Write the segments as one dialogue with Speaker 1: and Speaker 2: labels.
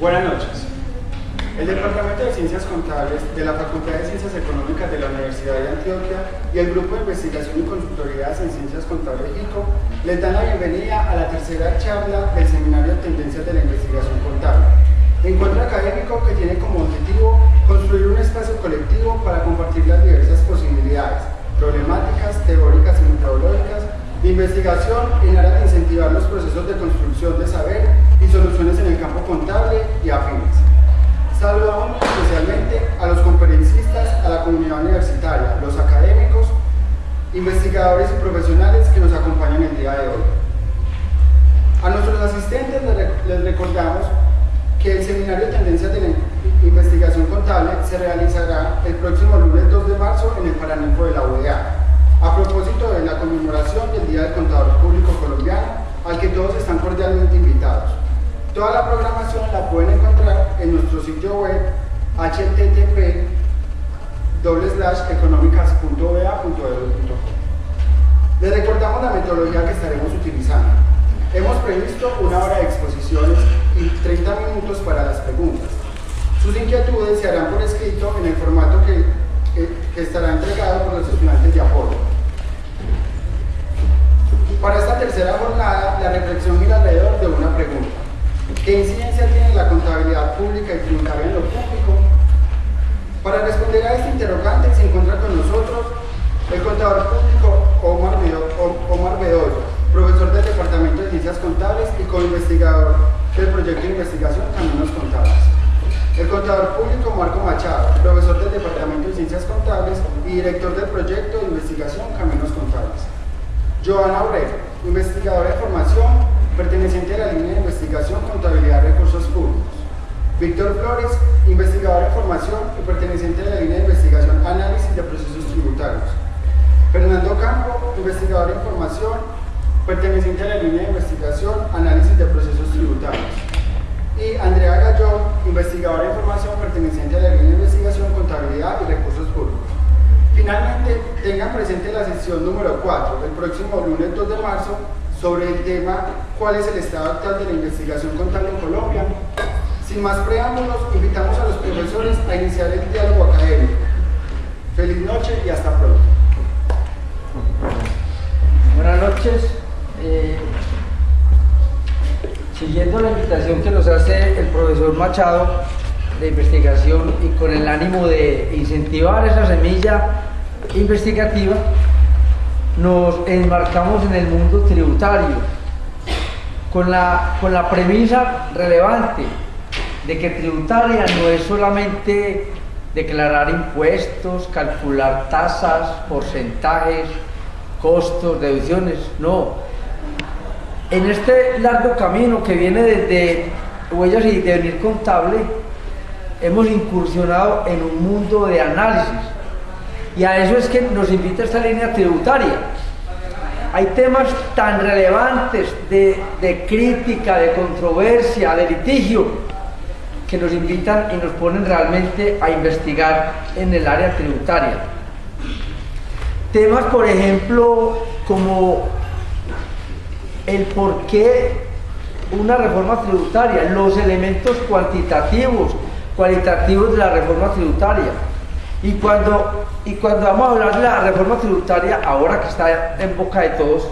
Speaker 1: Buenas noches. El Departamento de Ciencias Contables de la Facultad de Ciencias Económicas de la Universidad de Antioquia y el Grupo de Investigación y Consultorías en Ciencias Contables ICO les dan la bienvenida a la tercera charla del Seminario Tendencias de la Investigación Contable, encuentro académico que tiene como objetivo construir un espacio colectivo para compartir las diversas posibilidades, problemáticas, teóricas y metodológicas de investigación en aras de incentivar los procesos de construcción de saber y soluciones en el campo contable y afines. Saludamos especialmente a los conferencistas, a la comunidad universitaria, los académicos, investigadores y profesionales que nos acompañan el día de hoy. A nuestros asistentes les recordamos que el Seminario de Tendencias de la Investigación Contable se realizará el próximo lunes 2 de marzo en el Paraninfo de la UEA, a propósito de la conmemoración del Día del Contador Público Colombiano, al que todos están cordialmente invitados. Toda la programación la pueden encontrar en nuestro sitio web http://economicas.bea.edu.co. Les recordamos la metodología que estaremos utilizando. Hemos previsto una hora de exposiciones y 30 minutos para las preguntas. Sus inquietudes se harán por escrito en el formato que estará entregado por los estudiantes de apoyo. Para esta tercera jornada, la reflexión gira alrededor de una pregunta. ¿Qué incidencia tiene la contabilidad pública y tributaria en lo público? Para responder a este interrogante se encuentra con nosotros el contador público Omar Bedoya, profesor del Departamento de Ciencias Contables y co-investigador del proyecto de investigación Caminos Contables. El contador público Marco Machado, profesor del Departamento de Ciencias Contables y director del proyecto de investigación Caminos Contables. Joana Obrero, investigadora de formación, perteneciente a la línea de investigación Contabilidad de Recursos Públicos. Víctor Flores, investigador de formación y perteneciente a la línea de investigación Análisis de Procesos Tributarios. Fernando Campo, investigador de formación, perteneciente a la línea de investigación Análisis de Procesos Tributarios. Y Andrea Gallón, investigadora de formación, perteneciente a la línea de investigación Contabilidad y Recursos Públicos. Finalmente, tengan presente la sesión número 4, el próximo lunes 2 de marzo, sobre el tema ¿cuál es el estado actual de la investigación contable en Colombia? Sin más preámbulos, invitamos a los profesores a iniciar el diálogo académico. Feliz noche y hasta pronto.
Speaker 2: Buenas noches. Siguiendo la invitación que nos hace el profesor Machado de investigación y con el ánimo de incentivar esa semilla investigativa, nos enmarcamos en el mundo tributario con la premisa relevante de que tributaria no es solamente declarar impuestos, calcular tasas, porcentajes, costos, deducciones, no. En este largo camino que viene desde Huellas y Devenir Contable, hemos incursionado en un mundo de análisis. Y a eso es que nos invita esta línea tributaria. Hay temas tan relevantes de crítica, de controversia, de litigio, que nos invitan y nos ponen realmente a investigar en el área tributaria. Temas, por ejemplo, como el por qué una reforma tributaria, los elementos cualitativos de la reforma tributaria. Y cuando vamos a hablar de la reforma tributaria, ahora que está en boca de todos,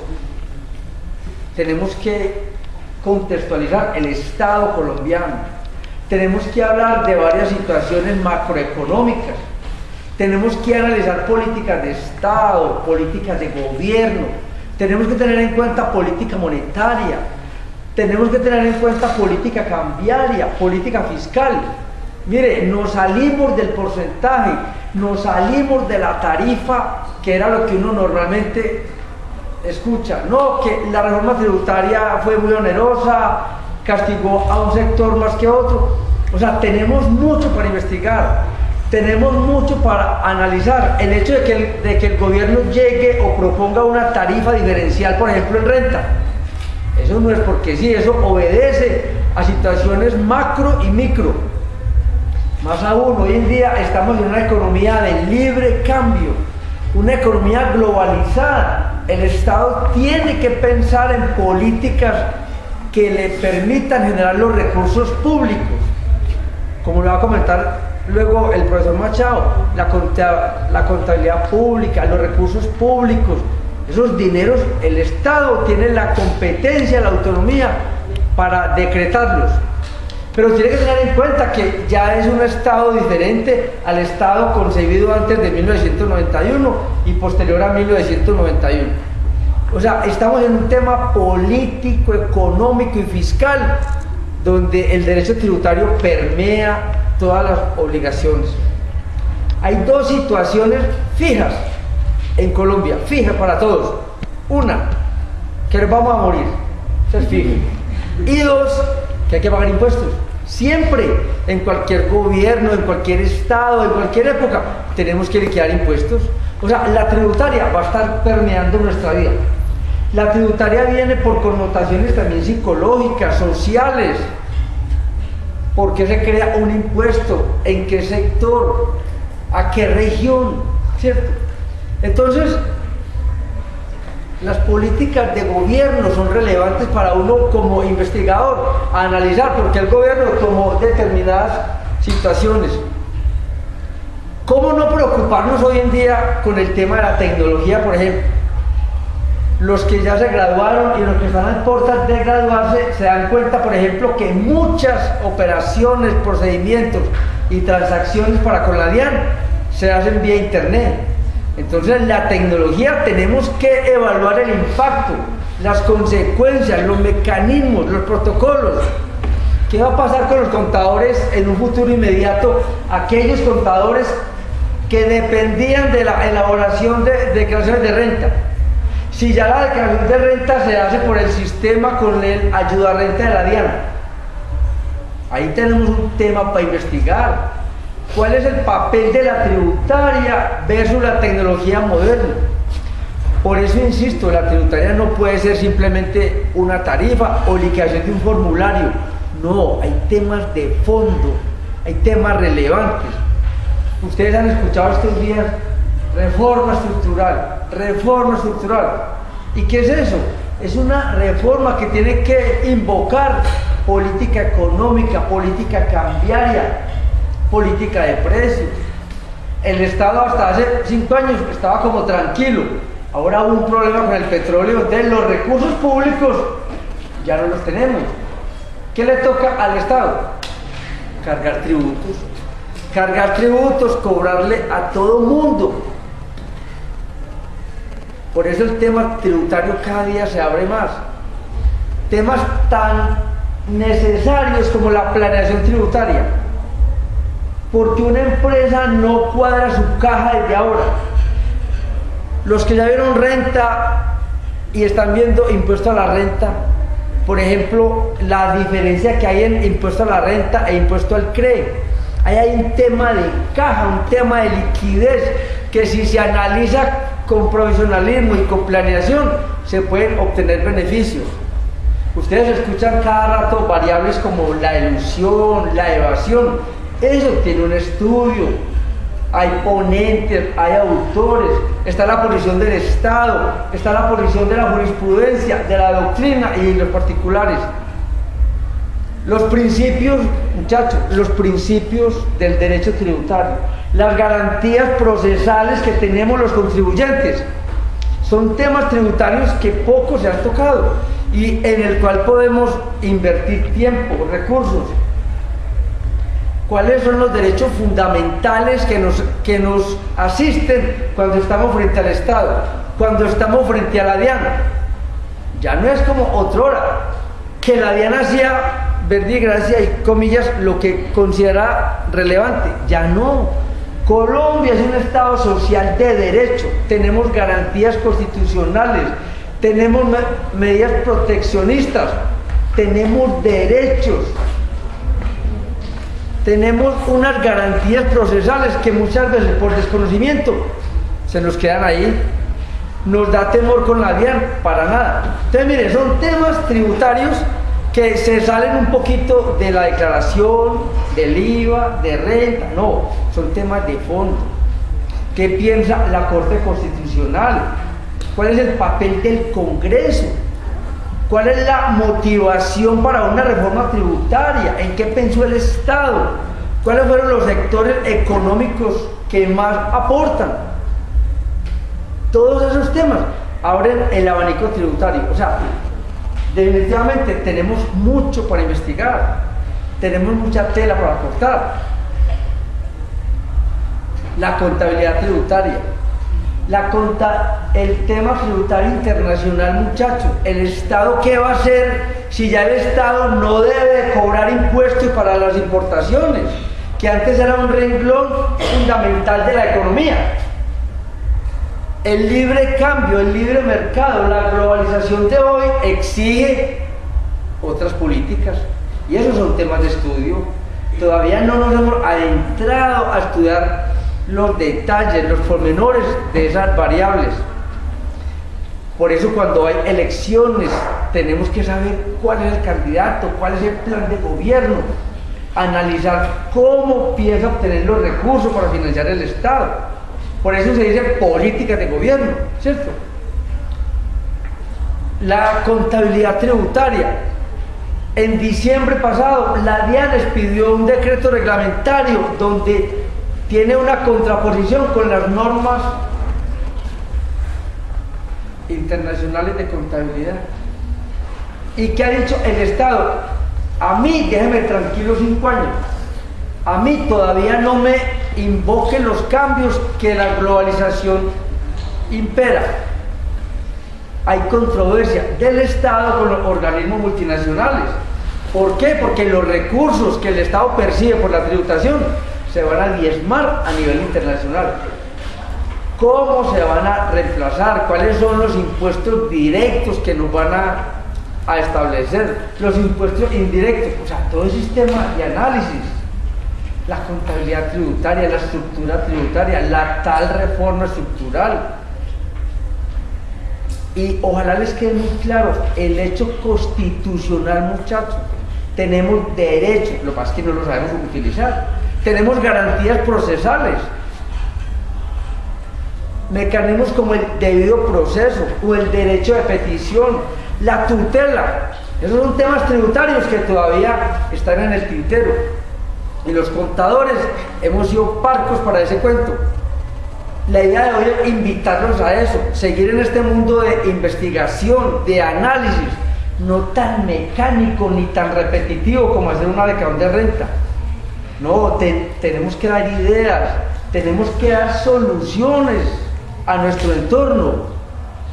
Speaker 2: tenemos que contextualizar el Estado colombiano, tenemos que hablar de varias situaciones macroeconómicas, tenemos que analizar políticas de Estado, políticas de gobierno, tenemos que tener en cuenta política monetaria, tenemos que tener en cuenta política cambiaria, política fiscal. Mire, nos salimos del porcentaje, nos salimos de la tarifa, que era lo que uno normalmente escucha. No, que la reforma tributaria fue muy onerosa, castigó a un sector más que otro. O sea, tenemos mucho para investigar, tenemos mucho para analizar. El hecho de que el gobierno llegue o proponga una tarifa diferencial, por ejemplo, en renta, eso no es porque sí, eso obedece a situaciones macro y micro. Más aún, hoy en día estamos en una economía de libre cambio, una economía globalizada. El Estado tiene que pensar en políticas que le permitan generar los recursos públicos como lo va a comentar luego el profesor Machado, la contabilidad pública, los recursos públicos, esos dineros, el Estado tiene la competencia, la autonomía para decretarlos. Pero tiene que tener en cuenta que ya es un Estado diferente al Estado concebido antes de 1991 y posterior a 1991. O sea, estamos en un tema político, económico y fiscal, donde el derecho tributario permea todas las obligaciones. Hay dos situaciones fijas en Colombia, fijas para todos. Una, que nos vamos a morir, eso es fijo. Y dos, que hay que pagar impuestos. Siempre, en cualquier gobierno, en cualquier estado, en cualquier época, tenemos que liquidar impuestos. O sea, la tributaria va a estar permeando nuestra vida. La tributaria viene por connotaciones también psicológicas, sociales. ¿Por qué se crea un impuesto? ¿En qué sector? ¿A qué región? ¿Cierto? Entonces, las políticas de gobierno son relevantes para uno como investigador a analizar por qué el gobierno tomó determinadas situaciones. ¿Cómo no preocuparnos hoy en día con el tema de la tecnología, por ejemplo? Los que ya se graduaron y los que están a puertas de graduarse se dan cuenta, por ejemplo, que muchas operaciones, procedimientos y transacciones para con la DIAN se hacen vía internet. Entonces, la tecnología tenemos que evaluar el impacto, las consecuencias, los mecanismos, los protocolos. ¿Qué va a pasar con los contadores en un futuro inmediato? Aquellos contadores que dependían de la elaboración de declaraciones de renta. Si ya la declaración de renta se hace por el sistema con el ayuda renta de la DIAN, ahí tenemos un tema para investigar. ¿Cuál es el papel de la tributaria versus la tecnología moderna? Por eso insisto, la tributaria no puede ser simplemente una tarifa o liquidación de un formulario. No, hay temas de fondo, hay temas relevantes. Ustedes han escuchado estos días reforma estructural, reforma estructural. ¿Y qué es eso? Es una reforma que tiene que invocar política económica, política cambiaria, política de precios. El Estado hasta hace 5 años estaba como tranquilo. Ahora hubo un problema con el petróleo, entonces los recursos públicos ya no los tenemos. ¿Qué le toca al Estado? Cargar tributos. Cargar tributos, cobrarle a todo mundo. Por eso el tema tributario cada día se abre más. Temas tan necesarios como la planeación tributaria. Porque una empresa no cuadra su caja desde ahora. Los que ya vieron renta y están viendo impuesto a la renta, por ejemplo, la diferencia que hay en impuesto a la renta e impuesto al CRE. Ahí hay un tema de caja, un tema de liquidez, que si se analiza con profesionalismo y con planeación, se pueden obtener beneficios. Ustedes escuchan cada rato variables como la elusión, la evasión. Eso tiene un estudio, hay ponentes, hay autores, está la posición del Estado, está la posición de la jurisprudencia, de la doctrina y los particulares. Los principios, muchachos, los principios del derecho tributario, las garantías procesales que tenemos los contribuyentes, son temas tributarios que poco se han tocado y en el cual podemos invertir tiempo, recursos. ¿Cuáles son los derechos fundamentales que nos asisten cuando estamos frente al Estado, cuando estamos frente a la DIAN? Ya no es como otrora, que la DIAN hacía, verdigracia y comillas, lo que considera relevante. Ya no. Colombia es un Estado social de derecho, tenemos garantías constitucionales, tenemos medidas proteccionistas, tenemos derechos. Tenemos unas garantías procesales que muchas veces por desconocimiento se nos quedan ahí. Nos da temor con la DIAN, para nada. Entonces, miren, son temas tributarios que se salen un poquito de la declaración, del IVA, de renta. No, son temas de fondo. ¿Qué piensa la Corte Constitucional? ¿Cuál es el papel del Congreso? ¿Cuál es la motivación para una reforma tributaria? ¿En qué pensó el Estado? ¿Cuáles fueron los sectores económicos que más aportan? Todos esos temas abren el abanico tributario. O sea, definitivamente tenemos mucho para investigar, tenemos mucha tela para cortar. La contabilidad tributaria, el tema tributario internacional, muchachos. ¿El Estado qué va a hacer si ya el Estado no debe cobrar impuestos para las importaciones, que antes era un renglón fundamental de la economía? El libre cambio, el libre mercado, la globalización de hoy exige otras políticas, y esos son temas de estudio. Todavía no nos hemos adentrado a estudiar los detalles, los pormenores de esas variables. Por eso cuando hay elecciones tenemos que saber cuál es el candidato, cuál es el plan de gobierno, analizar cómo piensa obtener los recursos para financiar el Estado. Por eso se dice política de gobierno, ¿cierto? La contabilidad tributaria. En diciembre pasado, la DIAN expidió un decreto reglamentario donde tiene una contraposición con las normas internacionales de contabilidad. ¿Y qué ha dicho el Estado? A mí, déjeme tranquilo 5 años. A mí todavía no me invoquen los cambios que la globalización impera. Hay controversia del Estado con los organismos multinacionales. ¿Por qué? Porque los recursos que el Estado percibe por la tributación se van a diezmar a nivel internacional. ¿Cómo se van a reemplazar? ¿Cuáles son los impuestos directos que nos van a establecer? Los impuestos indirectos, o sea, todo el sistema de análisis. La contabilidad tributaria, la estructura tributaria, la tal reforma estructural. Y ojalá les quede muy claro el hecho constitucional, muchachos. Tenemos derechos, lo que pasa es que no lo sabemos utilizar. Tenemos garantías procesales, mecanismos como el debido proceso o el derecho de petición, la tutela. Esos son temas tributarios que todavía están en el tintero. Y los contadores hemos sido parcos para ese cuento. La idea de hoy es invitarlos a eso, seguir en este mundo de investigación, de análisis, no tan mecánico ni tan repetitivo como hacer una declaración de renta. No, tenemos que dar ideas, tenemos que dar soluciones a nuestro entorno.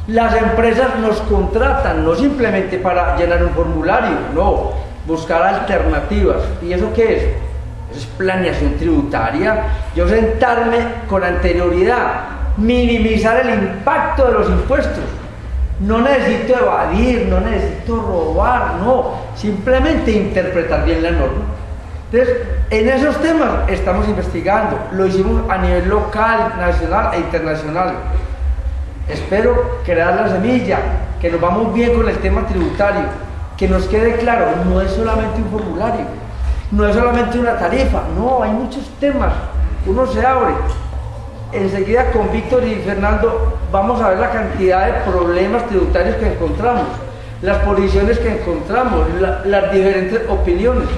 Speaker 2: Las empresas nos contratan no simplemente para llenar un formulario, no, buscar alternativas. ¿Y eso qué es? Es planeación tributaria. Yo sentarme con anterioridad, minimizar el impacto de los impuestos. No necesito evadir, no necesito robar, no, simplemente interpretar bien la norma. Entonces, en esos temas estamos investigando, lo hicimos a nivel local, nacional e internacional. Espero crear la semilla, que nos vamos bien con el tema tributario, que nos quede claro, no es solamente un formulario, no es solamente una tarifa, no, hay muchos temas, uno se abre. Enseguida con Víctor y Fernando vamos a ver la cantidad de problemas tributarios que encontramos, las posiciones que encontramos, las diferentes opiniones.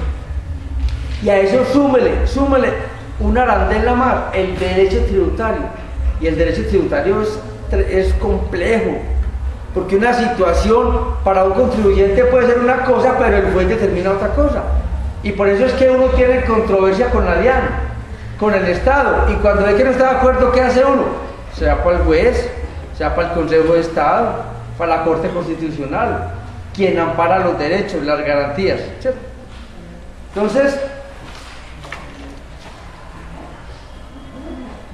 Speaker 2: Y a eso súmele un arandela más, el derecho tributario. Y el derecho tributario es complejo, porque una situación para un contribuyente puede ser una cosa, pero el juez determina otra cosa. Y por eso es que uno tiene controversia con la DIAN, con el Estado, y cuando ve que no está de acuerdo, ¿qué hace uno? Se va para el juez, se va para el Consejo de Estado, para la Corte Constitucional, quien ampara los derechos, las garantías, ¿cierto? Entonces,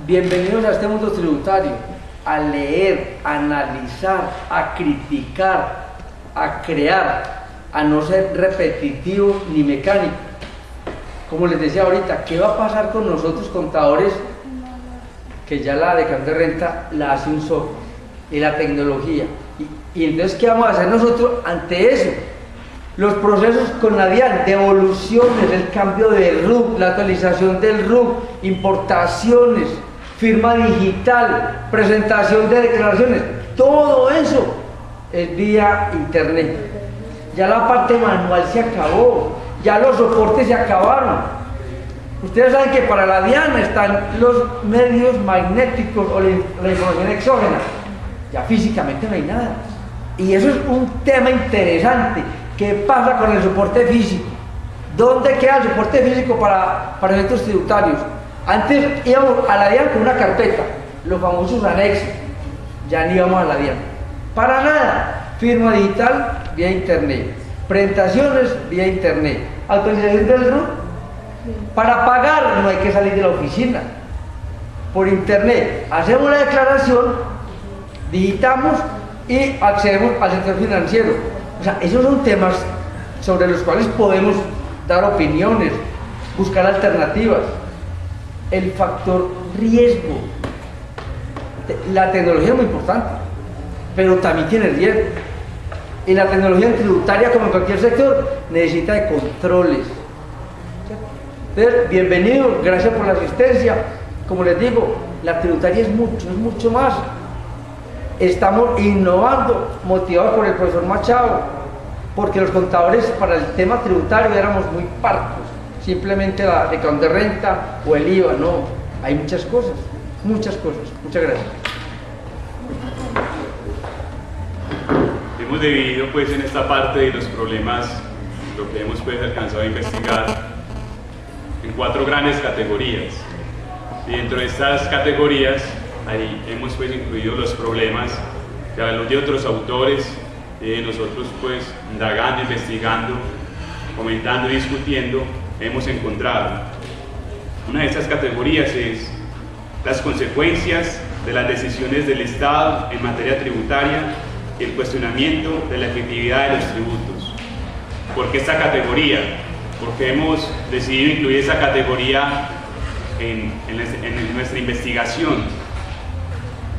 Speaker 2: bienvenidos a este mundo tributario, a leer, a analizar, a criticar, a crear, a no ser repetitivo ni mecánico. Como les decía ahorita, ¿qué va a pasar con nosotros contadores que ya la declaración de renta la hace un software y la tecnología? Y entonces, ¿qué vamos a hacer nosotros ante eso? Los procesos con la DIAN, devoluciones, el cambio del RUC, la actualización del RUC, importaciones, firma digital, presentación de declaraciones, todo eso es vía internet. Ya la parte manual se acabó, ya los soportes se acabaron. Ustedes saben que para la DIAN están los medios magnéticos o la información exógena. Ya físicamente no hay nada. Y eso es un tema interesante. ¿Qué pasa con el soporte físico? ¿Dónde queda el soporte físico para efectos tributarios? Antes íbamos a la DIAN con una carpeta, los famosos anexos. Ya ni íbamos a la DIAN. Para nada. Firma digital vía internet. Presentaciones vía internet. Autorización del RUT. Para pagar no hay que salir de la oficina. Por internet hacemos la declaración, digitamos y accedemos al sector financiero. O sea, esos son temas sobre los cuales podemos dar opiniones, buscar alternativas. El factor riesgo. La tecnología es muy importante, pero también tiene riesgo. Y la tecnología tributaria, como en cualquier sector, necesita de controles. Entonces, bienvenidos, gracias por la asistencia. Como les digo, la tributaria es mucho más. Estamos innovando, motivados por el profesor Machado, porque los contadores para el tema tributario éramos muy parcos, simplemente la declaración de renta o el IVA, no, hay muchas cosas. Muchas gracias.
Speaker 3: Hemos dividido pues en esta parte de los problemas, lo que hemos pues alcanzado a investigar, en 4 grandes categorías. Y dentro de estas categorías ahí hemos pues incluido los problemas que a la luz de otros autores, nosotros pues indagando, investigando, comentando y discutiendo hemos encontrado. Una de estas categorías es las consecuencias de las decisiones del Estado en materia tributaria y el cuestionamiento de la efectividad de los tributos. ¿Por qué esta categoría? Porque hemos decidido incluir esa categoría en nuestra investigación.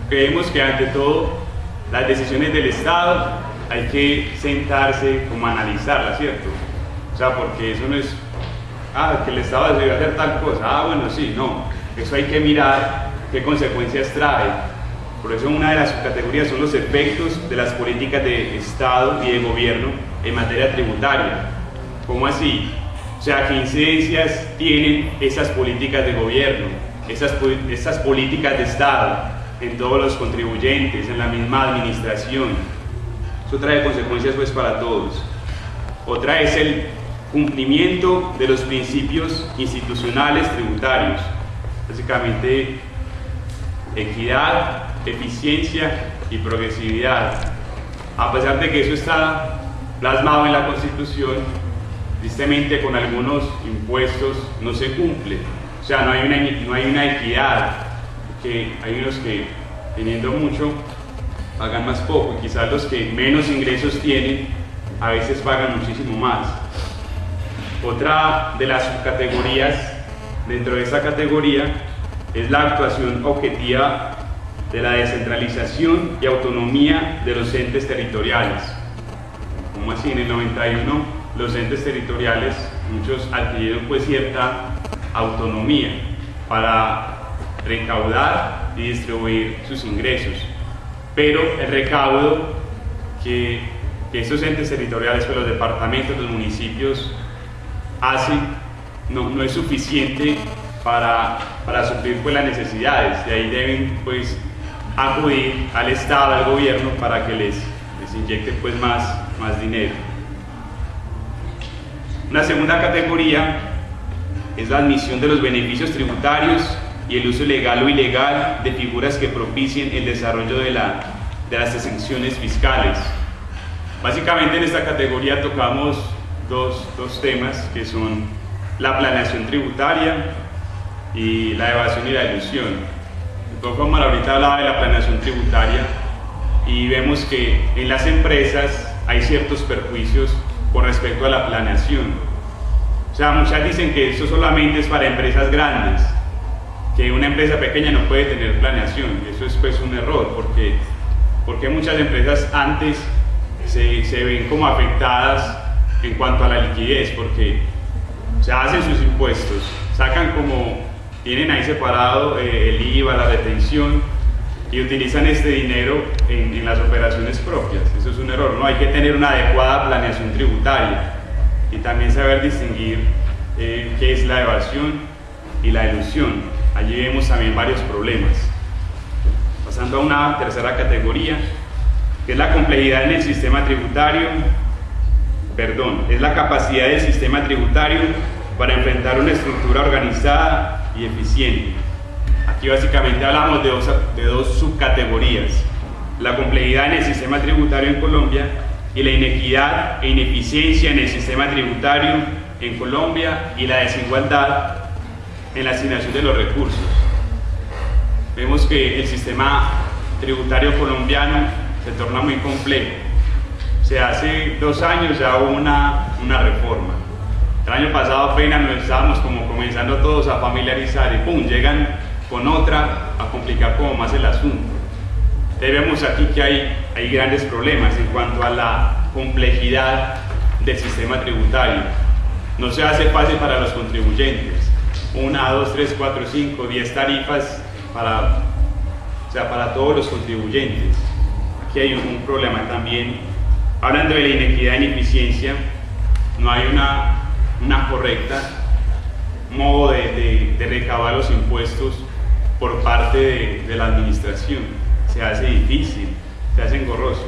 Speaker 3: Creemos que ante todo las decisiones del Estado hay que sentarse como a analizarlas, ¿cierto? O sea, porque eso no es, que el Estado debe hacer tal cosa, bueno, sí, no, eso hay que mirar qué consecuencias trae. Por eso una de las subcategorías son los efectos de las políticas de Estado y de gobierno en materia tributaria. ¿Cómo así? O sea, ¿qué incidencias tienen esas políticas de gobierno, esas políticas de Estado en todos los contribuyentes, en la misma administración? Eso trae consecuencias pues para todos. Otra es el cumplimiento de los principios institucionales tributarios, básicamente equidad, eficiencia y progresividad. A pesar de que eso está plasmado en la Constitución, tristemente con algunos impuestos no se cumple. O sea, no hay una equidad, que hay unos que teniendo mucho pagan más poco, y quizás los que menos ingresos tienen a veces pagan muchísimo más. Otra de las subcategorías dentro de esta categoría es la actuación objetiva de la descentralización y autonomía de los entes territoriales. Como así, en el 91 los entes territoriales, muchos adquirieron pues cierta autonomía para recaudar y distribuir sus ingresos, pero el recaudo que estos entes territoriales, pues los departamentos, los municipios hacen, no es suficiente para suplir pues las necesidades. De ahí deben pues acudir al Estado, al gobierno, para que les inyecte pues más dinero. Una segunda categoría es la admisión de los beneficios tributarios y el uso legal o ilegal de figuras que propicien el desarrollo de las exenciones fiscales. Básicamente en esta categoría tocamos dos temas, que son la planeación tributaria y la evasión y la elusión. Un poco como ahorita hablaba de la planeación tributaria, y vemos que en las empresas hay ciertos perjuicios con respecto a la planeación. O sea, muchas dicen que eso solamente es para empresas grandes, que una empresa pequeña no puede tener planeación. Eso es pues un error, porque muchas empresas antes se ven como afectadas en cuanto a la liquidez, porque se hacen sus impuestos, tienen ahí separado el IVA, la retención, y utilizan este dinero en las operaciones propias. Eso es un error, ¿no? Hay que tener una adecuada planeación tributaria y también saber distinguir qué es la evasión y la elusión. Allí vemos también varios problemas. Pasando a una tercera categoría, que es la complejidad en el sistema tributario, es la capacidad del sistema tributario para enfrentar una estructura organizada y eficiente. Aquí básicamente hablamos de dos subcategorías: la complejidad en el sistema tributario en Colombia y la inequidad e ineficiencia en el sistema tributario en Colombia y la desigualdad en la asignación de los recursos. Vemos que el sistema tributario colombiano se torna muy complejo. Hace 2 años ya hubo una reforma. El año pasado apenas nos estábamos como comenzando todos a familiarizar y ¡pum!, llegan con otra a complicar como más el asunto. Entonces vemos aquí que hay grandes problemas en cuanto a la complejidad del sistema tributario. No se hace fácil para los contribuyentes. 1, 2, 3, 4, 5, 10 tarifas para todos los contribuyentes. Aquí hay un problema también. Hablando de la inequidad e ineficiencia, no hay una correcta modo de recabar los impuestos por parte de la administración. Se hace difícil, se hace engorroso.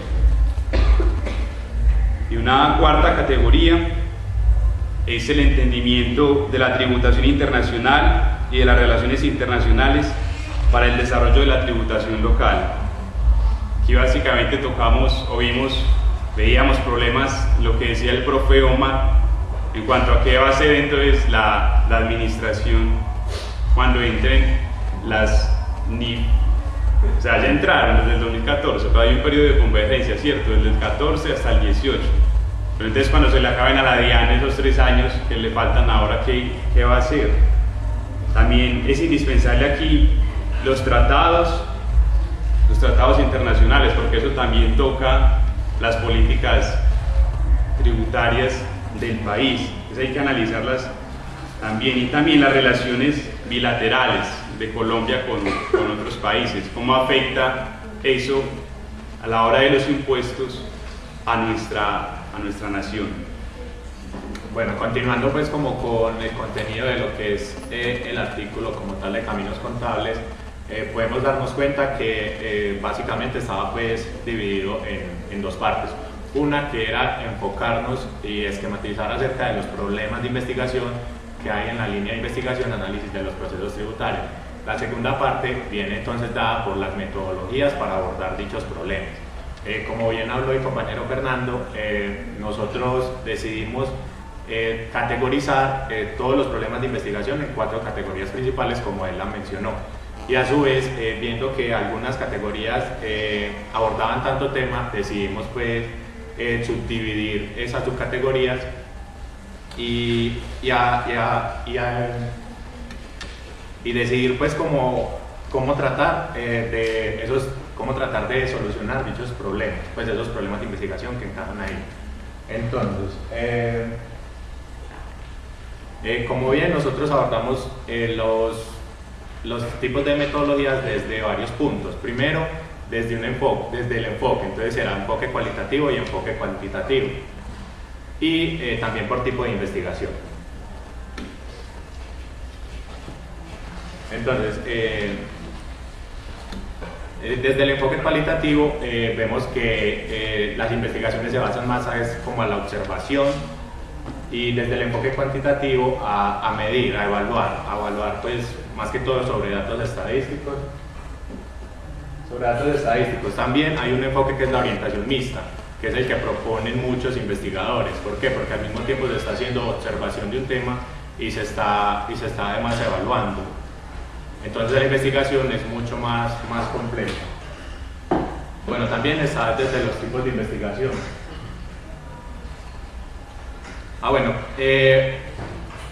Speaker 3: Y una cuarta categoría es el entendimiento de la tributación internacional y de las relaciones internacionales para el desarrollo de la tributación local. Aquí básicamente veíamos problemas, lo que decía el profe Omar, en cuanto a qué va a hacer entonces la administración cuando entren las NIF. O sea, ya entraron desde el 2014, pero hay un periodo de convergencia, ¿cierto? Desde el 14 hasta el 18. Pero entonces cuando se le acaben a la DIAN esos 3 años que le faltan ahora, ¿qué va a hacer? También es indispensable aquí los tratados internacionales, porque eso también toca las políticas tributarias del país. Entonces hay que analizarlas también, y también las relaciones bilaterales de Colombia con otros países, cómo afecta eso a la hora de los impuestos a nuestra nación.
Speaker 4: Bueno, continuando pues como con el contenido de lo que es el artículo como tal de Caminos Contables, podemos darnos cuenta que básicamente estaba pues dividido en 2 partes. Una que era enfocarnos y esquematizar acerca de los problemas de investigación que hay en la línea de investigación, análisis de los procesos tributarios. La segunda parte viene entonces dada por las metodologías para abordar dichos problemas. Como bien habló el compañero Fernando, nosotros decidimos categorizar todos los problemas de investigación en 4 categorías principales, como él la mencionó. Y a su vez, viendo que algunas categorías abordaban tanto tema, decidimos pues subdividir esas subcategorías y decidir pues cómo tratar de solucionar dichos problemas, pues esos problemas de investigación que encajan ahí. Entonces, como bien nosotros abordamos los tipos de metodologías desde varios puntos. Primero, desde el enfoque, entonces será enfoque cualitativo y enfoque cuantitativo. Y también por tipo de investigación. Entonces, desde el enfoque cualitativo vemos que las investigaciones se basan más como a la observación, y desde el enfoque cuantitativo a medir, a evaluar pues más que todo sobre datos estadísticos. También hay un enfoque que es la orientación mixta, que es el que proponen muchos investigadores. ¿Por qué? Porque al mismo tiempo se está haciendo observación de un tema y se está además evaluando. Entonces la investigación es mucho más compleja. Bueno, también está desde los tipos de investigación. Bueno,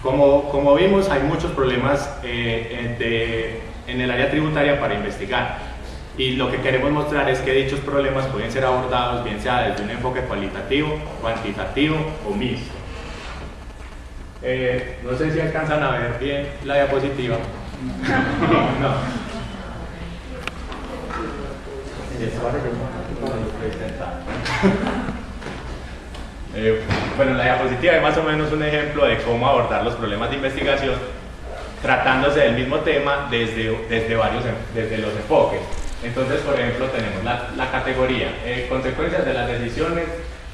Speaker 4: como vimos, hay muchos problemas en el área tributaria para investigar, y lo que queremos mostrar es que dichos problemas pueden ser abordados bien sea desde un enfoque cualitativo, cuantitativo o mixto. No sé si alcanzan a ver bien la diapositiva. No. Bueno, la diapositiva es más o menos un ejemplo de cómo abordar los problemas de investigación. tratándose del mismo tema desde los enfoques. Entonces, por ejemplo, tenemos la categoría consecuencias de las decisiones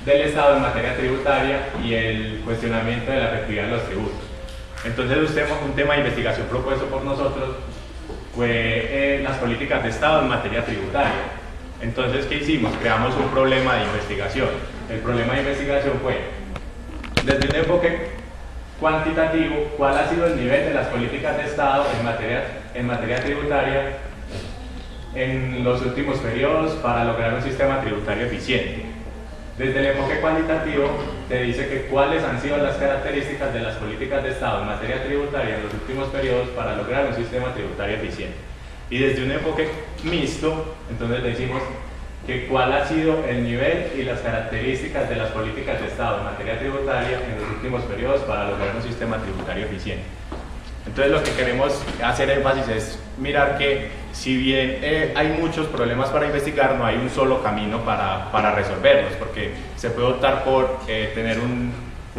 Speaker 4: del Estado en materia tributaria y el cuestionamiento de la efectividad de los tributos. Entonces, un tema de investigación propuesto por nosotros fue las políticas de Estado en materia tributaria. Entonces, ¿qué hicimos? Creamos un problema de investigación. El problema de investigación fue, desde un enfoque cuantitativo, ¿cuál ha sido el nivel de las políticas de Estado en materia tributaria en los últimos periodos para lograr un sistema tributario eficiente? Desde el enfoque cualitativo te dice que cuáles han sido las características de las políticas de Estado en materia tributaria en los últimos periodos para lograr un sistema tributario eficiente. Y desde un enfoque mixto, entonces decimos que cuál ha sido el nivel y las características de las políticas de Estado en materia tributaria en los últimos periodos para lograr un sistema tributario eficiente. Entonces lo que queremos hacer énfasis es mirar que si bien hay muchos problemas para investigar, no hay un solo camino para resolverlos, porque se puede optar por tener un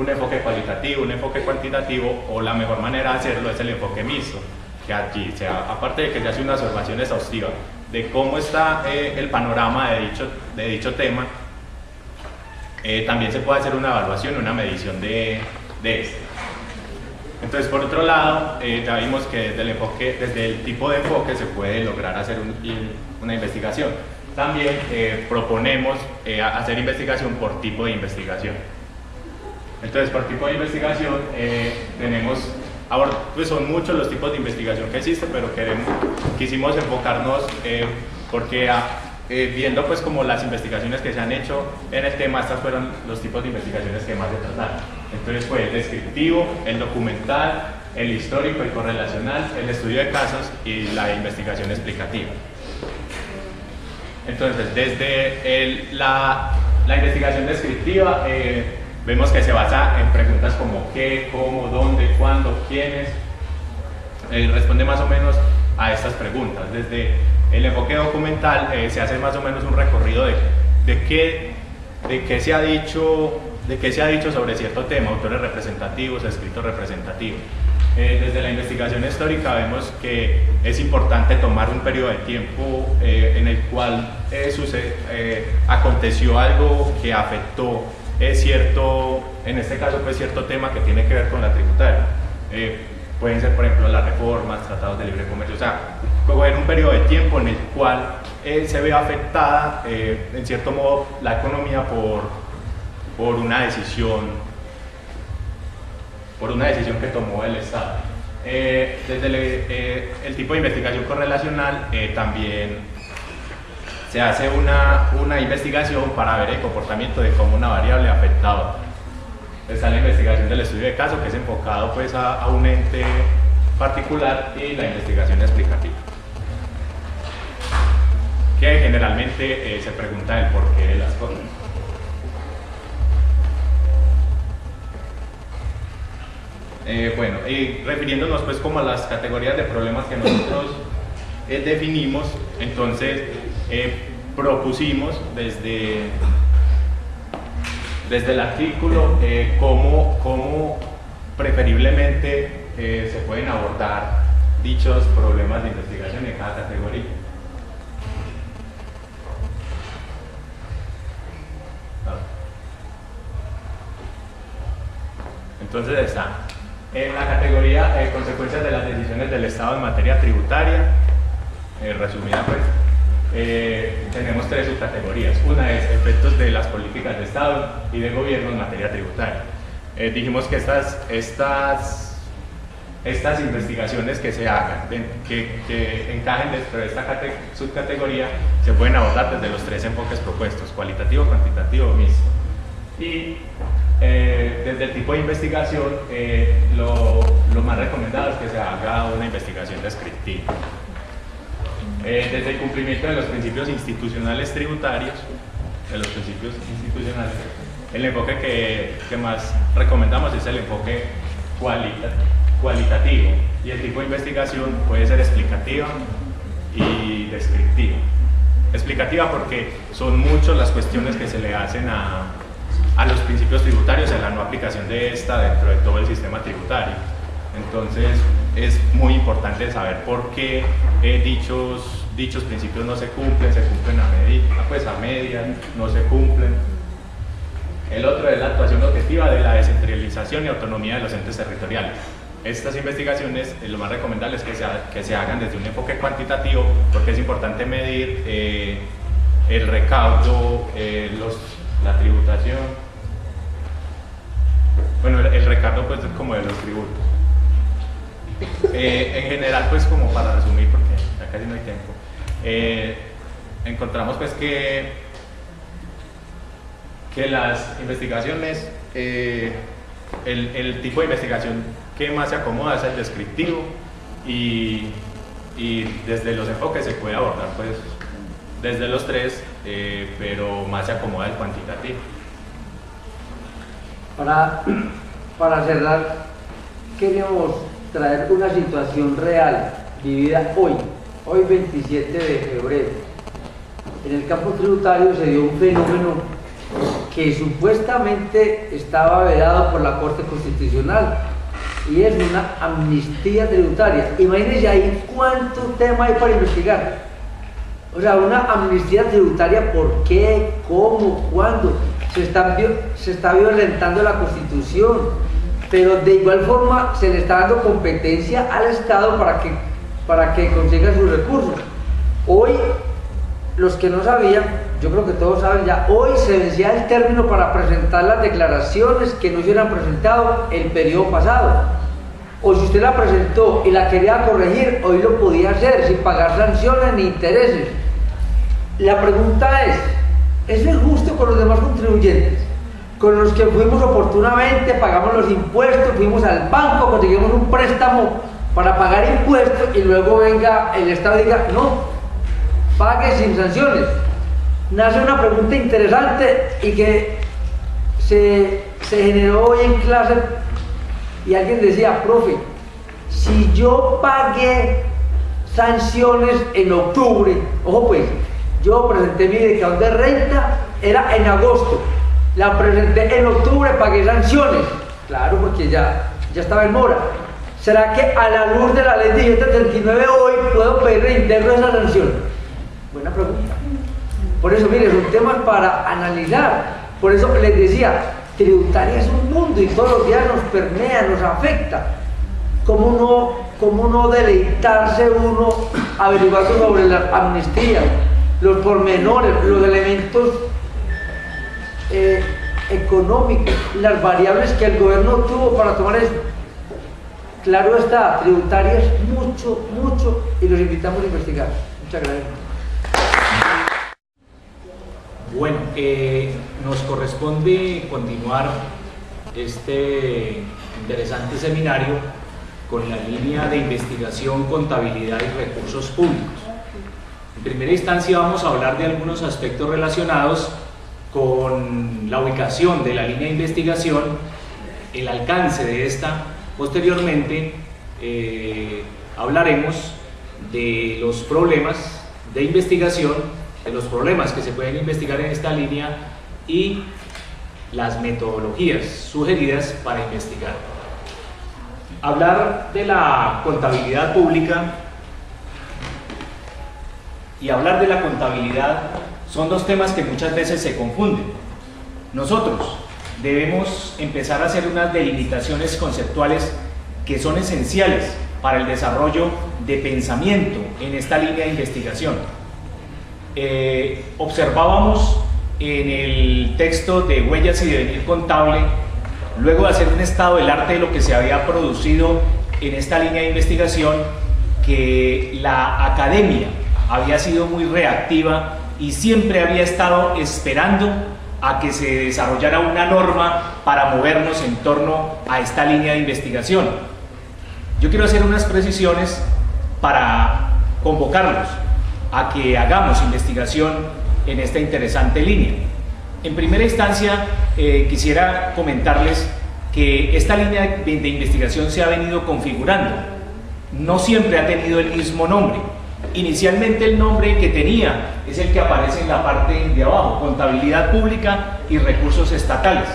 Speaker 4: enfoque cualitativo, un enfoque cuantitativo, o la mejor manera de hacerlo es el enfoque mixto, que allí, aparte de que se hace una observación exhaustiva de cómo está el panorama de dicho tema, también se puede hacer una evaluación, una medición de este. Entonces, por otro lado, ya vimos que desde el tipo de enfoque se puede lograr hacer una investigación. También proponemos hacer investigación por tipo de investigación. Entonces, por tipo de investigación pues son muchos los tipos de investigación que existen, pero quisimos enfocarnos porque viendo pues como las investigaciones que se han hecho en el tema, estas fueron los tipos de investigaciones que más se trataron. Entonces fue el descriptivo, el documental, el histórico, el correlacional, el estudio de casos y la investigación explicativa. Entonces, desde la investigación descriptiva vemos que se basa en preguntas como qué, cómo, dónde, cuándo, quiénes. Responde más o menos a estas preguntas. Desde el enfoque documental se hace más o menos un recorrido de qué se ha dicho sobre cierto tema, autores representativos, escritos representativos. Desde la investigación histórica vemos que es importante tomar un periodo de tiempo en el cual aconteció algo que afectó en este caso pues cierto tema que tiene que ver con la tributaria. Pueden ser, por ejemplo, las reformas, tratados de libre comercio, o sea, en un periodo de tiempo en el cual se ve afectada en cierto modo la economía por una decisión que tomó el Estado. Desde el tipo de investigación correlacional también se hace una investigación para ver el comportamiento de cómo una variable ha afectado a otra. Está la investigación del estudio de caso, que es enfocado pues a un ente particular, y la investigación explicativa, que generalmente se pregunta el porqué de las cosas. Bueno, refiriéndonos pues como a las categorías de problemas que nosotros definimos, entonces propusimos desde el artículo cómo preferiblemente se pueden abordar dichos problemas de investigación en cada categoría. Entonces está en la categoría consecuencias de las decisiones del Estado en materia tributaria, resumida pues, tenemos tres subcategorías. Una es efectos de las políticas de Estado y de gobierno en materia tributaria. Dijimos que estas investigaciones que se hagan, que encajen dentro de esta subcategoría, se pueden abordar desde los tres enfoques propuestos: cualitativo, cuantitativo o mixto. Y desde el tipo de investigación, lo más recomendado es que se haga una investigación descriptiva. Desde el cumplimiento de los principios institucionales tributarios, el enfoque que más recomendamos es el enfoque cualitativo, y el tipo de investigación puede ser explicativa y descriptiva. Explicativa porque son muchas las cuestiones que se le hacen a los principios tributarios en la no aplicación de esta dentro de todo el sistema tributario. Entonces, es muy importante saber por qué dichos principios no se cumplen a medias, no se cumplen. El otro es la actuación objetiva de la descentralización y autonomía de los entes territoriales. Estas investigaciones, lo más recomendable es que se hagan desde un enfoque cuantitativo, porque es importante medir el recaudo, la tributación, bueno, el recaudo pues como de los tributos. En general, pues como para resumir, porque ya casi no hay tiempo, encontramos pues que las investigaciones, el tipo de investigación que más se acomoda es el descriptivo, y desde los enfoques se puede abordar pues desde los tres, pero más se acomoda el cuantitativo.
Speaker 2: Para cerrar, queremos traer una situación real vivida hoy 27 de febrero. En el campo tributario se dio un fenómeno que supuestamente estaba vedado por la Corte Constitucional, y es una amnistía tributaria. Imagínense ahí cuánto tema hay para investigar. O sea, una amnistía tributaria, ¿por qué? ¿Cómo? ¿Cuándo? Se está violentando la Constitución, pero de igual forma se le está dando competencia al Estado para que consiga sus recursos. Hoy, los que no sabían, yo creo que todos saben ya, hoy se vencía el término para presentar las declaraciones que no se hubieran presentado el periodo pasado. O si usted la presentó y la quería corregir, hoy lo podía hacer sin pagar sanciones ni intereses. La pregunta es justo con los demás contribuyentes, con los que fuimos oportunamente, pagamos los impuestos, fuimos al banco, conseguimos un préstamo para pagar impuestos, y luego venga el Estado y diga, no, pague sin sanciones? Nace una pregunta interesante y que se generó hoy en clase, y alguien decía, profe, si yo pagué sanciones en octubre, ojo pues, yo presenté mi declaración de renta, era en agosto, la presenté en octubre, pagué sanciones, claro, porque ya estaba en mora. ¿Será que a la luz de la ley 1739 hoy puedo pedir reintegro de esa sanción? Buena pregunta. Por eso, mire, son temas para analizar. Por eso les decía, tributaria es un mundo y todos los días nos permea, nos afecta. ¿Cómo no deleitarse uno averiguando sobre la amnistía, los pormenores, los elementos económicos, las variables que el gobierno tuvo para tomar eso? Claro está, tributaria es mucho, y los invitamos a investigar. Muchas gracias.
Speaker 5: Bueno, nos corresponde continuar este interesante seminario con la línea de investigación, contabilidad y recursos públicos. En primera instancia vamos a hablar de algunos aspectos relacionados con la ubicación de la línea de investigación, el alcance de esta. Posteriormente hablaremos de los problemas de investigación, de los problemas que se pueden investigar en esta línea y las metodologías sugeridas para investigar. Hablar de la contabilidad pública y hablar de la contabilidad son dos temas que muchas veces se confunden. Nosotros debemos empezar a hacer unas delimitaciones conceptuales que son esenciales para el desarrollo de pensamiento en esta línea de investigación. Observábamos en el texto de Huellas y Devenir Contable, luego de hacer un estado del arte de lo que se había producido en esta línea de investigación, que la academia había sido muy reactiva y siempre había estado esperando a que se desarrollara una norma para movernos en torno a esta línea de investigación. Yo quiero hacer unas precisiones para convocarlos a que hagamos investigación en esta interesante línea. En primera instancia, quisiera comentarles que esta línea de investigación se ha venido configurando. No siempre ha tenido el mismo nombre. Inicialmente el nombre que tenía es el que aparece en la parte de abajo, Contabilidad Pública y Recursos Estatales.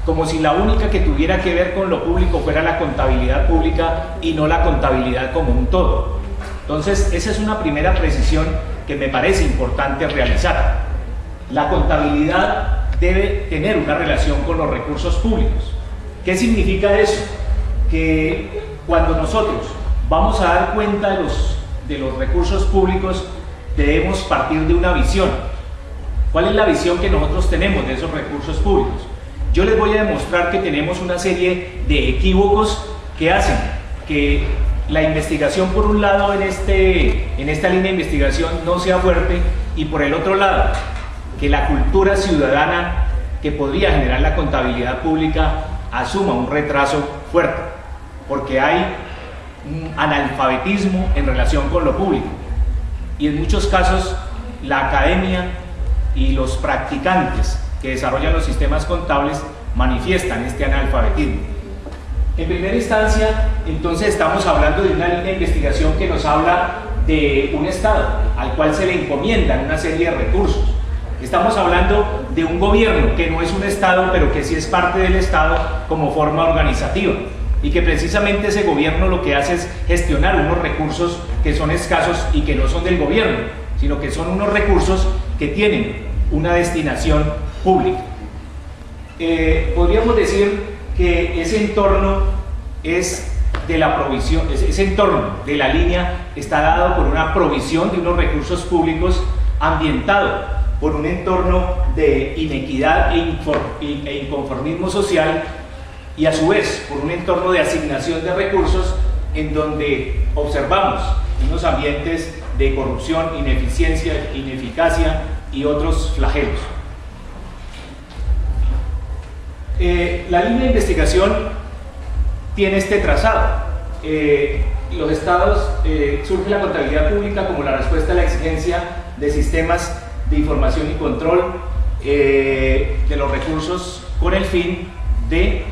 Speaker 5: como si la única que tuviera que ver con lo público fuera la contabilidad pública y no la contabilidad como un todo. Entonces, esa es una primera precisión que me parece importante realizar. La contabilidad debe tener una relación con los recursos públicos. ¿Qué significa eso? Que cuando nosotros vamos a dar cuenta de los recursos públicos, debemos partir de una visión. ¿Cuál es la visión que nosotros tenemos de esos recursos públicos? Yo les voy a demostrar que tenemos una serie de equívocos que hacen que la investigación, por un lado, en esta línea de investigación no sea fuerte, y por el otro lado, que la cultura ciudadana que podría generar la contabilidad pública asuma un retraso fuerte, porque hay un analfabetismo en relación con lo público, y en muchos casos la academia y los practicantes que desarrollan los sistemas contables manifiestan este analfabetismo. En primera instancia, entonces, estamos hablando de una línea de investigación que nos habla de un Estado al cual se le encomiendan una serie de recursos. Estamos hablando de un gobierno que no es un Estado, pero que sí es parte del Estado como forma organizativa, y que precisamente ese gobierno lo que hace es gestionar unos recursos que son escasos y que no son del gobierno, sino que son unos recursos que tienen una destinación pública. Podríamos decir que ese entorno es de la provisión, ese entorno de la línea está dado por una provisión de unos recursos públicos, ambientado por un entorno de inequidad e inconformismo social, y a su vez por un entorno de asignación de recursos en donde observamos unos ambientes de corrupción, ineficiencia, ineficacia y otros flagelos. La línea de investigación tiene este trazado. Los estados, surge la contabilidad pública como la respuesta a la exigencia de sistemas de información y control de los recursos, con el fin de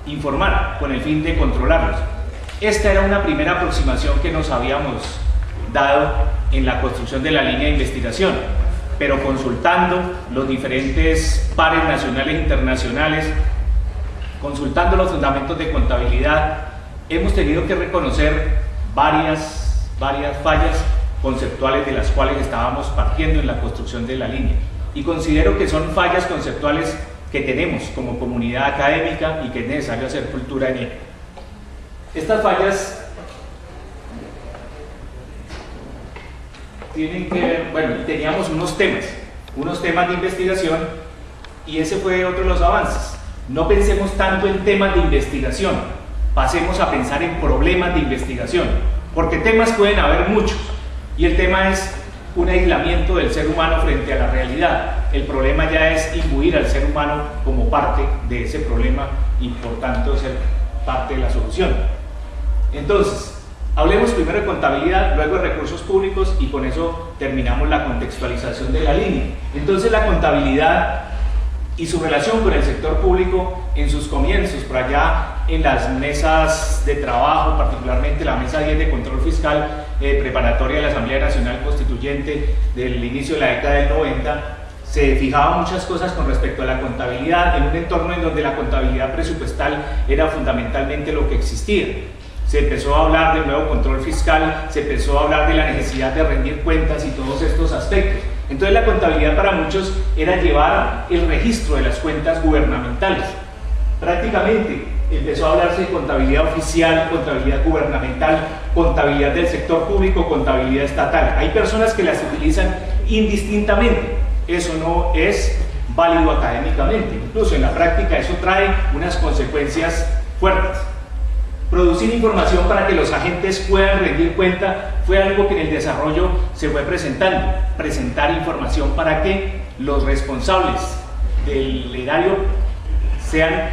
Speaker 5: informar, con el fin de controlarlos. Esta era una primera aproximación que nos habíamos dado en la construcción de la línea de investigación, pero consultando los diferentes pares nacionales e internacionales, consultando los fundamentos de contabilidad, hemos tenido que reconocer varias fallas conceptuales de las cuales estábamos partiendo en la construcción de la línea, y considero que son fallas conceptuales que tenemos como comunidad académica y que es necesario hacer cultura en ella. Estas fallas tienen que ver, bueno, teníamos unos temas de investigación, y ese fue otro de los avances. No pensemos tanto en temas de investigación, pasemos a pensar en problemas de investigación, porque temas pueden haber muchos, y el tema es un aislamiento del ser humano frente a la realidad. El problema ya es imbuir al ser humano como parte de ese problema y por tanto ser parte de la solución. Entonces, hablemos primero de contabilidad, luego de recursos públicos, y con eso terminamos la contextualización de la línea. Entonces, la contabilidad y su relación con el sector público en sus comienzos, por allá en las mesas de trabajo, particularmente la mesa 10 de control fiscal preparatoria de la Asamblea Nacional Constituyente del inicio de la década del 90, se fijaban muchas cosas con respecto a la contabilidad en un entorno en donde la contabilidad presupuestal era fundamentalmente lo que existía. Se empezó a hablar del nuevo control fiscal, se empezó a hablar de la necesidad de rendir cuentas y todos estos aspectos. Entonces la contabilidad para muchos era llevar el registro de las cuentas gubernamentales. Prácticamente empezó a hablarse de contabilidad oficial, contabilidad gubernamental, contabilidad del sector público, contabilidad estatal. Hay personas que las utilizan indistintamente. Eso no es válido académicamente. Incluso en la práctica eso trae unas consecuencias fuertes. Producir información para que los agentes puedan rendir cuenta fue algo que en el desarrollo se fue presentando. Presentar información para que los responsables del erario sean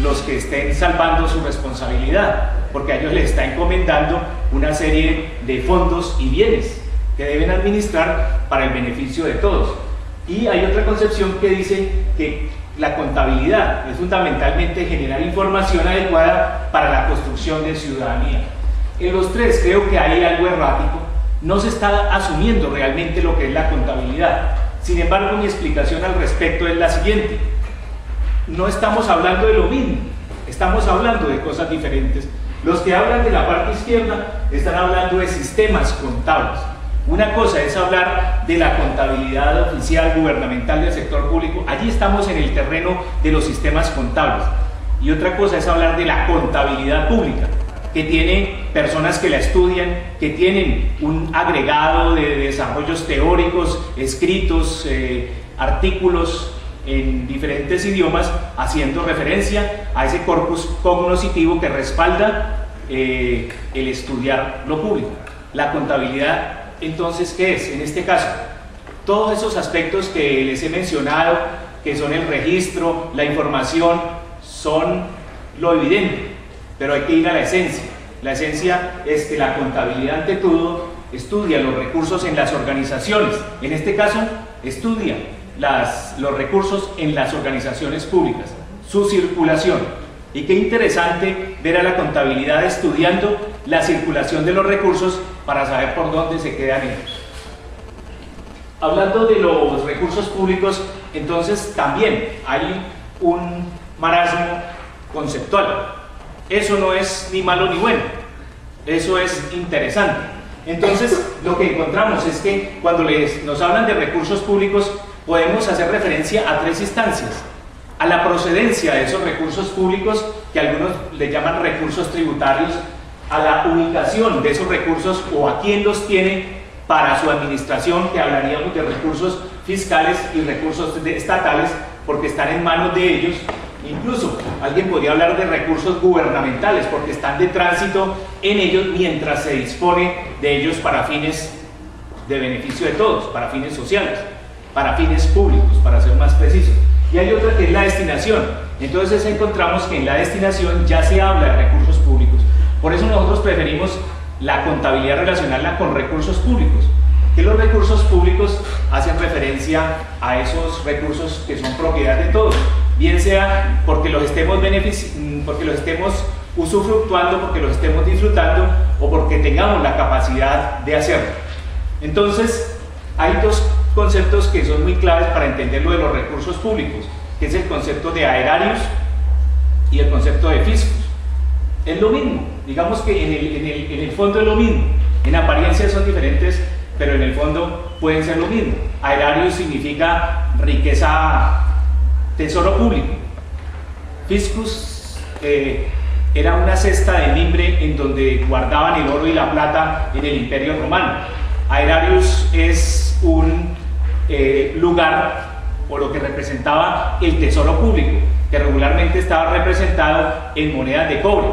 Speaker 5: los que estén salvando su responsabilidad, porque a ellos les está encomendando una serie de fondos y bienes que deben administrar para el beneficio de todos. Y hay otra concepción que dice que la contabilidad es fundamentalmente generar información adecuada para la construcción de ciudadanía. En los tres creo que hay algo errático, no se está asumiendo realmente lo que es la contabilidad. Sin embargo, mi explicación al respecto es la siguiente. no estamos hablando de lo mismo, estamos hablando de cosas diferentes. Los que hablan de la parte izquierda están hablando de sistemas contables. Una cosa es hablar de la contabilidad oficial gubernamental del sector público, allí estamos en el terreno de los sistemas contables. Y otra cosa es hablar de la contabilidad pública, que tiene personas que la estudian, que tienen un agregado de desarrollos teóricos, escritos, artículos en diferentes idiomas, haciendo referencia a ese corpus cognoscitivo que respalda el estudiar lo público. La contabilidad, entonces, ¿qué es? En este caso, todos esos aspectos que les he mencionado, que son el registro, la información, son lo evidente, pero hay que ir a la esencia. La esencia es que la contabilidad, ante todo, estudia los recursos en las organizaciones. En este caso, estudia los recursos en las organizaciones públicas, su circulación. Y qué interesante ver a la contabilidad estudiando la circulación de los recursos para saber por dónde se quedan ellos. Hablando de los recursos públicos, entonces también hay un marasmo conceptual. Eso no es ni malo ni bueno, eso es interesante. Entonces, lo que encontramos es que cuando nos hablan de recursos públicos, podemos hacer referencia a tres instancias: a la procedencia de esos recursos públicos, que algunos le llaman recursos tributarios, a la ubicación de esos recursos o a quién los tiene para su administración, que hablaríamos de recursos fiscales y recursos estatales, porque están en manos de ellos. Incluso alguien podría hablar de recursos gubernamentales, porque están de tránsito en ellos mientras se dispone de ellos para fines de beneficio de todos, para fines sociales, para fines públicos, para ser más precisos. Y hay otra que es la destinación. Entonces encontramos que en la destinación ya se habla de recursos públicos. Por eso nosotros preferimos la contabilidad relacionarla con recursos públicos, que los recursos públicos hacen referencia a esos recursos que son propiedad de todos, bien sea porque los estemos usufructuando, porque los estemos disfrutando o porque tengamos la capacidad de hacerlo. Entonces, hay dos conceptos que son muy claves para entender lo de los recursos públicos, que es el concepto de aerarios y el concepto de fiscos. Es lo mismo, digamos que en el fondo es lo mismo, en apariencia son diferentes, pero en el fondo pueden ser lo mismo. Aerarios significa riqueza, tesoro público. Fiscus era una cesta de mimbre en donde guardaban el oro y la plata en el Imperio Romano. Aerarius es un lugar o lo que representaba el tesoro público, que regularmente estaba representado en monedas de cobre.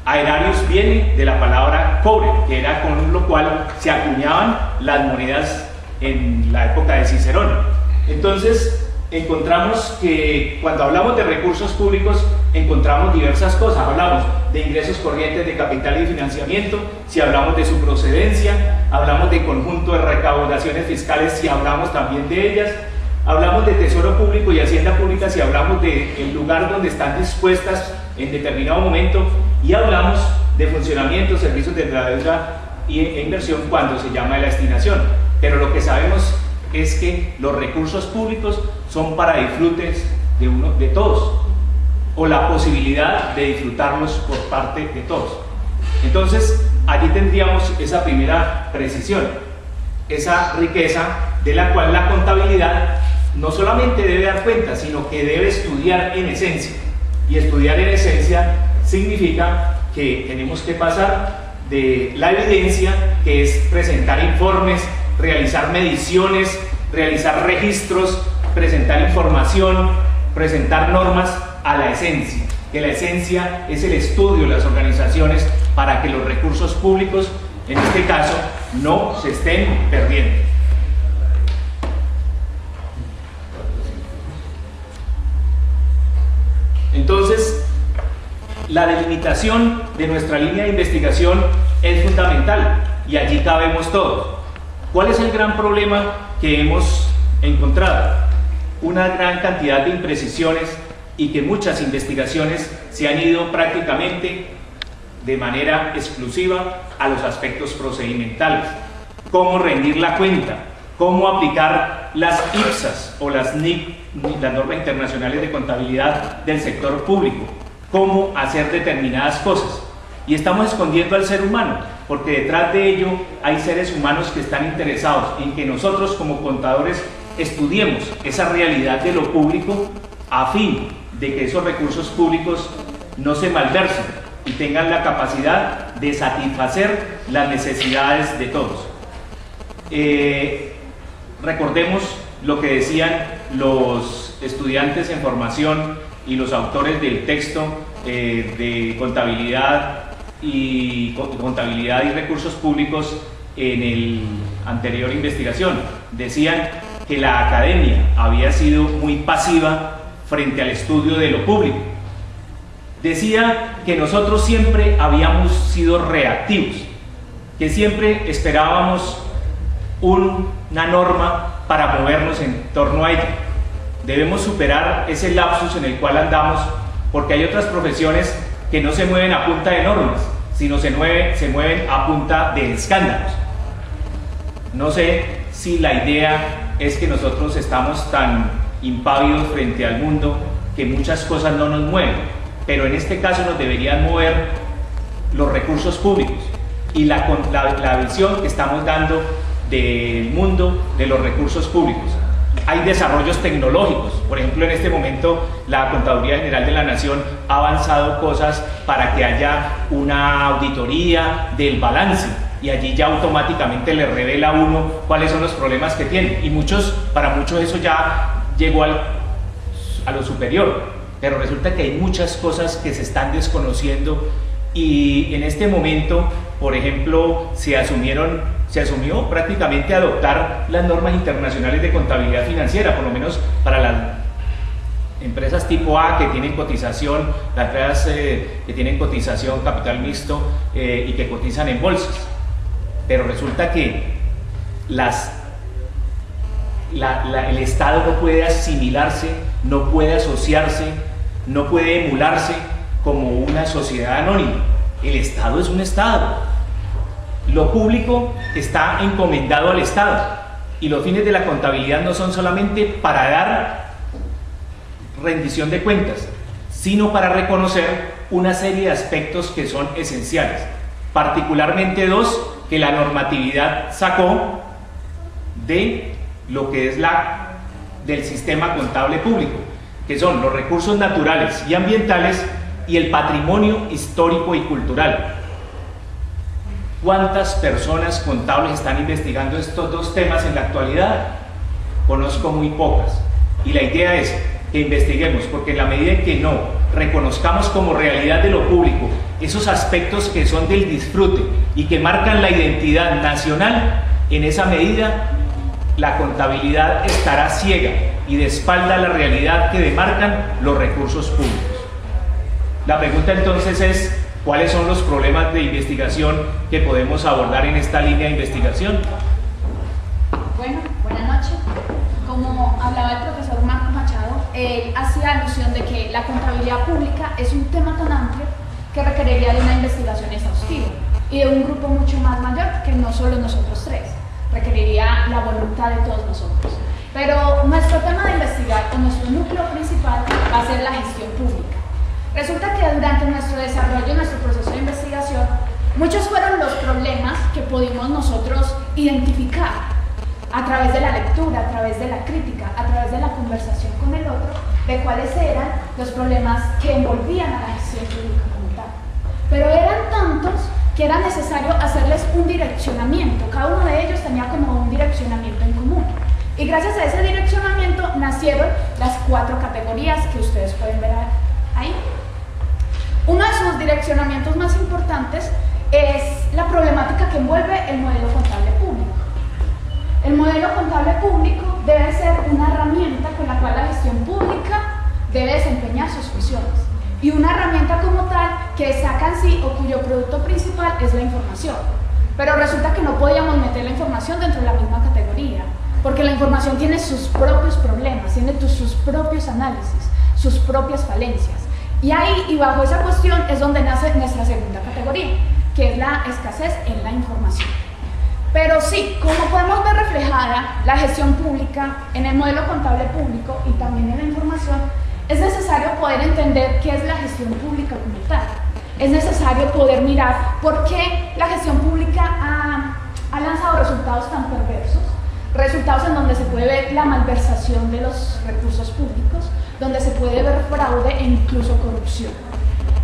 Speaker 5: Aerarius viene de la palabra cobre, que era con lo cual se acuñaban las monedas en la época de Cicerón. Entonces encontramos que cuando hablamos de recursos públicos encontramos diversas cosas. Hablamos de ingresos corrientes de capital y financiamiento, si hablamos de su procedencia, hablamos de conjunto de recaudaciones fiscales, si hablamos también de ellas, hablamos de tesoro público y hacienda pública, si hablamos del lugar donde están dispuestas en determinado momento, y hablamos de funcionamiento, servicios de la deuda e inversión cuando se llama de la destinación. Pero lo que sabemos es que los recursos públicos son para disfrutes de todos, o la posibilidad de disfrutarlos por parte de todos. Entonces, allí tendríamos esa primera precisión, esa riqueza de la cual la contabilidad no solamente debe dar cuenta, sino que debe estudiar en esencia. Y estudiar en esencia significa que tenemos que pasar de la evidencia, que es presentar informes, realizar mediciones, realizar registros, presentar información, presentar normas, a la esencia, que la esencia es el estudio de las organizaciones para que los recursos públicos, en este caso, no se estén perdiendo. Entonces, la delimitación de nuestra línea de investigación es fundamental y allí cabemos todos. ¿Cuál es el gran problema que hemos encontrado? Una gran cantidad de imprecisiones y que muchas investigaciones se han ido prácticamente de manera exclusiva a los aspectos procedimentales. Cómo rendir la cuenta, cómo aplicar las IPSAS o las NIC, las normas internacionales de contabilidad del sector público, cómo hacer determinadas cosas. Y estamos escondiendo al ser humano, porque detrás de ello hay seres humanos que están interesados en que nosotros como contadores estudiemos esa realidad de lo público a fin de que esos recursos públicos no se malversen y tengan la capacidad de satisfacer las necesidades de todos. Recordemos lo que decían los estudiantes en formación y los autores del texto de contabilidad y recursos públicos en el anterior investigación. Decían que la academia había sido muy pasiva frente al estudio de lo público. Decía que nosotros siempre habíamos sido reactivos, que siempre esperábamos una norma para movernos en torno a ella. Debemos superar ese lapsus en el cual andamos, porque hay otras profesiones que no se mueven a punta de normas, sino se mueven a punta de escándalos. No sé si la idea es que nosotros estamos tan impávidos frente al mundo que muchas cosas no nos mueven, pero en este caso nos deberían mover los recursos públicos y la visión que estamos dando del mundo de los recursos públicos. Hay desarrollos tecnológicos, por ejemplo en este momento la Contaduría General de la Nación ha avanzado cosas para que haya una auditoría del balance y allí ya automáticamente le revela a uno cuáles son los problemas que tiene, y para muchos eso ya llegó a lo superior, pero resulta que hay muchas cosas que se están desconociendo y en este momento, por ejemplo, se asumió prácticamente adoptar las normas internacionales de contabilidad financiera, por lo menos para las empresas tipo A que tienen cotización, las empresas que tienen cotización capital mixto y que cotizan en bolsas. Pero resulta que el Estado no puede asimilarse, no puede asociarse, no puede emularse como una sociedad anónima. El Estado es un Estado. Lo público está encomendado al Estado y los fines de la contabilidad no son solamente para dar rendición de cuentas, sino para reconocer una serie de aspectos que son esenciales, particularmente dos que la normatividad sacó de lo que es del sistema contable público, que son los recursos naturales y ambientales y el patrimonio histórico y cultural. ¿Cuántas personas contables están investigando estos dos temas en la actualidad? Conozco muy pocas. Y la idea es que investiguemos, porque en la medida en que no reconozcamos como realidad de lo público esos aspectos que son del disfrute y que marcan la identidad nacional, en esa medida la contabilidad estará ciega y de espalda a la realidad que demarcan los recursos públicos. La pregunta entonces es: ¿cuáles son los problemas de investigación que podemos abordar en esta línea de investigación?
Speaker 6: Bueno, buenas noches. Como hablaba el profesor Marco Machado, él hacía alusión de que la contabilidad pública es un tema tan amplio que requeriría de una investigación exhaustiva y de un grupo mucho más mayor que no solo nosotros tres. Requeriría la voluntad de todos nosotros. Pero nuestro tema de investigar, o nuestro núcleo principal, va a ser la gestión pública. Resulta que durante nuestro desarrollo, nuestro proceso de investigación, muchos fueron los problemas que pudimos nosotros identificar a través de la lectura, a través de la crítica, a través de la conversación con el otro, de cuáles eran los problemas que envolvían a la gestión pública como tal. Pero eran tantos que era necesario hacerles un direccionamiento. Cada uno de ellos tenía como un direccionamiento en común. Y gracias a ese direccionamiento nacieron las 4 categorías que ustedes pueden ver ahí. Uno de sus direccionamientos más importantes es la problemática que envuelve el modelo contable público. El modelo contable público debe ser una herramienta con la cual la gestión pública debe desempeñar sus funciones. Y una herramienta como tal que saca en sí o cuyo producto principal es la información. Pero resulta que no podíamos meter la información dentro de la misma categoría, porque la información tiene sus propios problemas, tiene sus propios análisis, sus propias falencias. Y ahí, y bajo esa cuestión, es donde nace nuestra segunda categoría, que es la escasez en la información. Pero sí, como podemos ver reflejada la gestión pública en el modelo contable público y también en la información, es necesario poder entender qué es la gestión pública como tal. Es necesario poder mirar por qué la gestión pública ha lanzado resultados tan perversos, resultados en donde se puede ver la malversación de los recursos públicos, donde se puede ver fraude e incluso corrupción.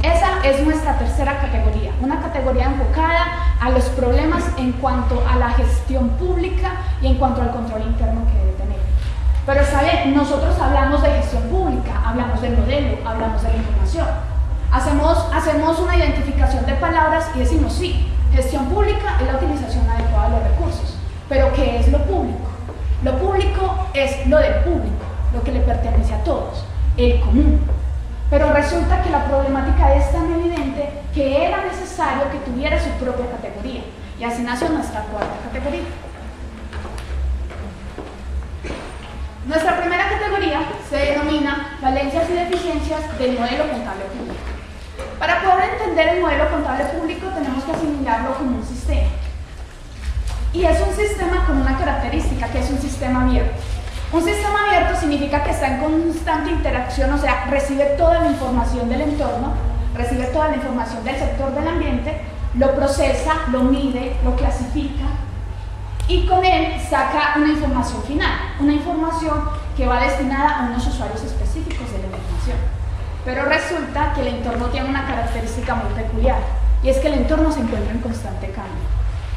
Speaker 6: Esa es nuestra tercera categoría, una categoría enfocada a los problemas en cuanto a la gestión pública y en cuanto al control interno que debe tener. Pero está bien, nosotros hablamos de gestión pública, hablamos del modelo, hablamos de la información. Hacemos una identificación de palabras y decimos sí, gestión pública es la utilización adecuada de los recursos. Pero ¿qué es lo público? Lo público es lo del público, lo que le pertenece a todos, el común. Pero resulta que la problemática es tan evidente que era necesario que tuviera su propia categoría. Y así nació nuestra cuarta categoría. Nuestra primera categoría se denomina falencias y deficiencias del modelo contable público. Para poder entender el modelo contable público tenemos que asimilarlo como un sistema. Y es un sistema con una característica, que es un sistema abierto. Un sistema abierto significa que está en constante interacción, o sea, recibe toda la información del entorno, recibe toda la información del sector del ambiente, lo procesa, lo mide, lo clasifica y con él saca una información final, una información que va destinada a unos usuarios específicos de la información. Pero resulta que el entorno tiene una característica muy peculiar y es que el entorno se encuentra en constante cambio.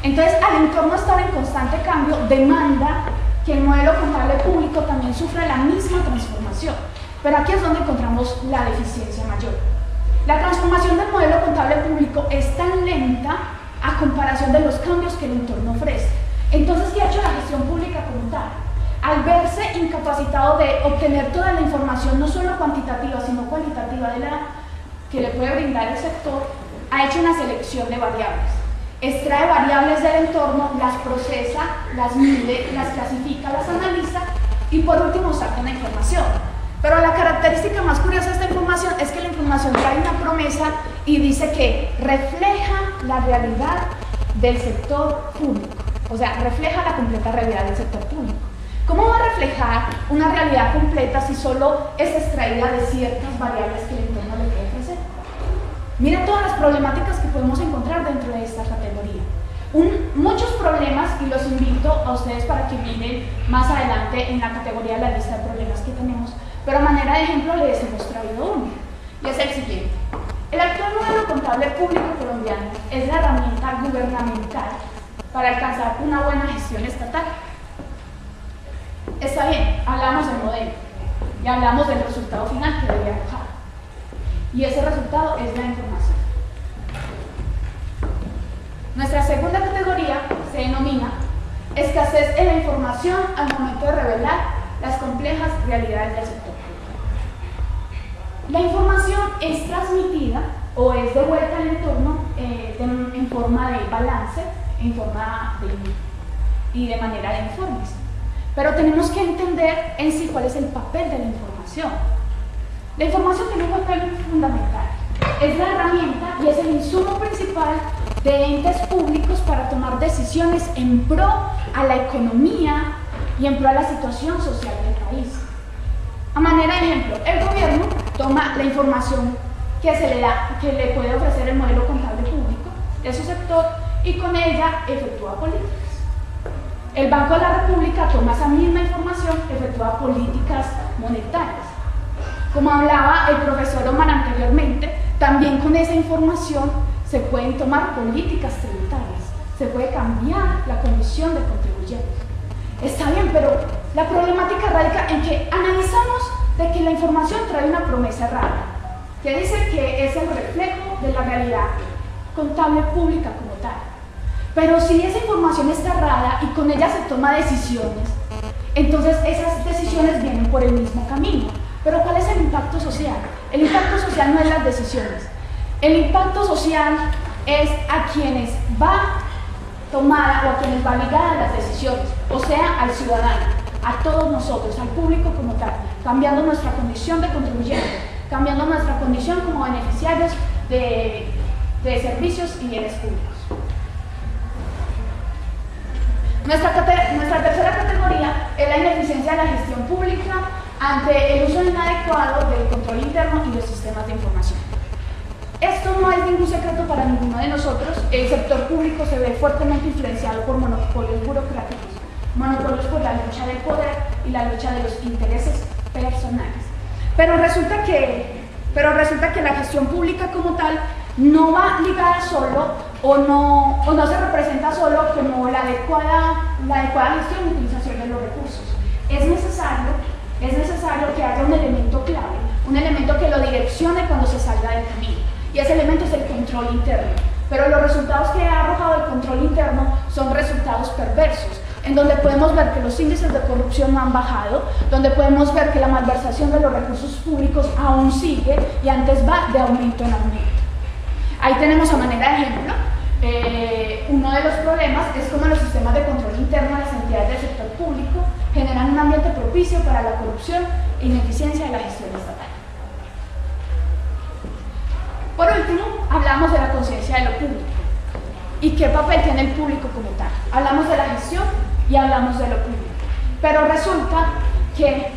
Speaker 6: Entonces, al entorno estar en constante cambio, demanda que el modelo contable público también sufra la misma transformación. Pero aquí es donde encontramos la deficiencia mayor. La transformación del modelo contable público es tan lenta a comparación de los cambios que el entorno ofrece. Entonces, ¿qué ha hecho la gestión pública como tal? Al verse incapacitado de obtener toda la información, no solo cuantitativa, sino cualitativa que le puede brindar el sector, ha hecho una selección de variables. Extrae variables del entorno, las procesa, las mide, las clasifica, las analiza y por último saca una información. Pero la característica más curiosa de esta información es que la información trae una promesa y dice que refleja la realidad del sector público. O sea, refleja la completa realidad del sector público. ¿Cómo va a reflejar una realidad completa si solo es extraída de ciertas variables que el entorno le puede ofrecer? Miren todas las problemáticas que podemos encontrar dentro de esta categoría. Muchos problemas, y los invito a ustedes para que miren más adelante en la categoría de la lista de problemas que tenemos, pero a manera de ejemplo les hemos traído uno, y es el siguiente. El actual modelo contable público colombiano es la herramienta gubernamental para alcanzar una buena gestión estatal. Está bien, hablamos del modelo y hablamos del resultado final que debe arrojar. Y ese resultado es la información. Nuestra segunda categoría se denomina escasez en la información al momento de revelar las complejas realidades del sector público. La información es transmitida o es devuelta al entorno en forma de balance, en forma y de manera de informes. Pero tenemos que entender en sí cuál es el papel de la información. La información tiene un papel fundamental. Es la herramienta y es el insumo principal de entes públicos para tomar decisiones en pro a la economía y en pro a la situación social del país. A manera de ejemplo, el gobierno toma la información que se le da, que le puede ofrecer el modelo contable público de su sector y con ella efectúa políticas. El Banco de la República toma esa misma información, efectúa políticas monetarias. Como hablaba el profesor Omar anteriormente, también con esa información se pueden tomar políticas tributarias, se puede cambiar la condición de contribuyente. Está bien, pero la problemática radica en que analizamos de que la información trae una promesa errada, que dice que es el reflejo de la realidad contable pública como tal. Pero si esa información está errada y con ella se toman decisiones, entonces esas decisiones vienen por el mismo camino. Pero ¿cuál es el impacto social? El impacto social no es las decisiones. El impacto social es a quienes va tomada o a quienes va ligada las decisiones, o sea, al ciudadano, a todos nosotros, al público como tal, cambiando nuestra condición de contribuyente, cambiando nuestra condición como beneficiarios de servicios y bienes públicos. Nuestra tercera categoría es la ineficiencia de la gestión pública ante el uso inadecuado del control interno y los sistemas de información. Esto no es ningún secreto para ninguno de nosotros. El sector público se ve fuertemente influenciado por monopolios burocráticos, monopolios por la lucha del poder y la lucha de los intereses personales. Pero resulta que la gestión pública como tal no va ligada solo o no se representa solo como la adecuada gestión y utilización de los recursos. Es necesario que haya un elemento clave, un elemento que lo direccione cuando se salga del camino. Y ese elemento es el control interno. Pero los resultados que ha arrojado el control interno son resultados perversos, en donde podemos ver que los índices de corrupción no han bajado, donde podemos ver que la malversación de los recursos públicos aún sigue y antes va de aumento en aumento. Ahí tenemos a manera de ejemplo, uno de los problemas es cómo los sistemas de control interno de las entidades del sector público generan un ambiente propicio para la corrupción e ineficiencia de la gestión estatal. Por último, hablamos de la conciencia de lo público y qué papel tiene el público como tal. Hablamos de la gestión y hablamos de lo público, pero resulta que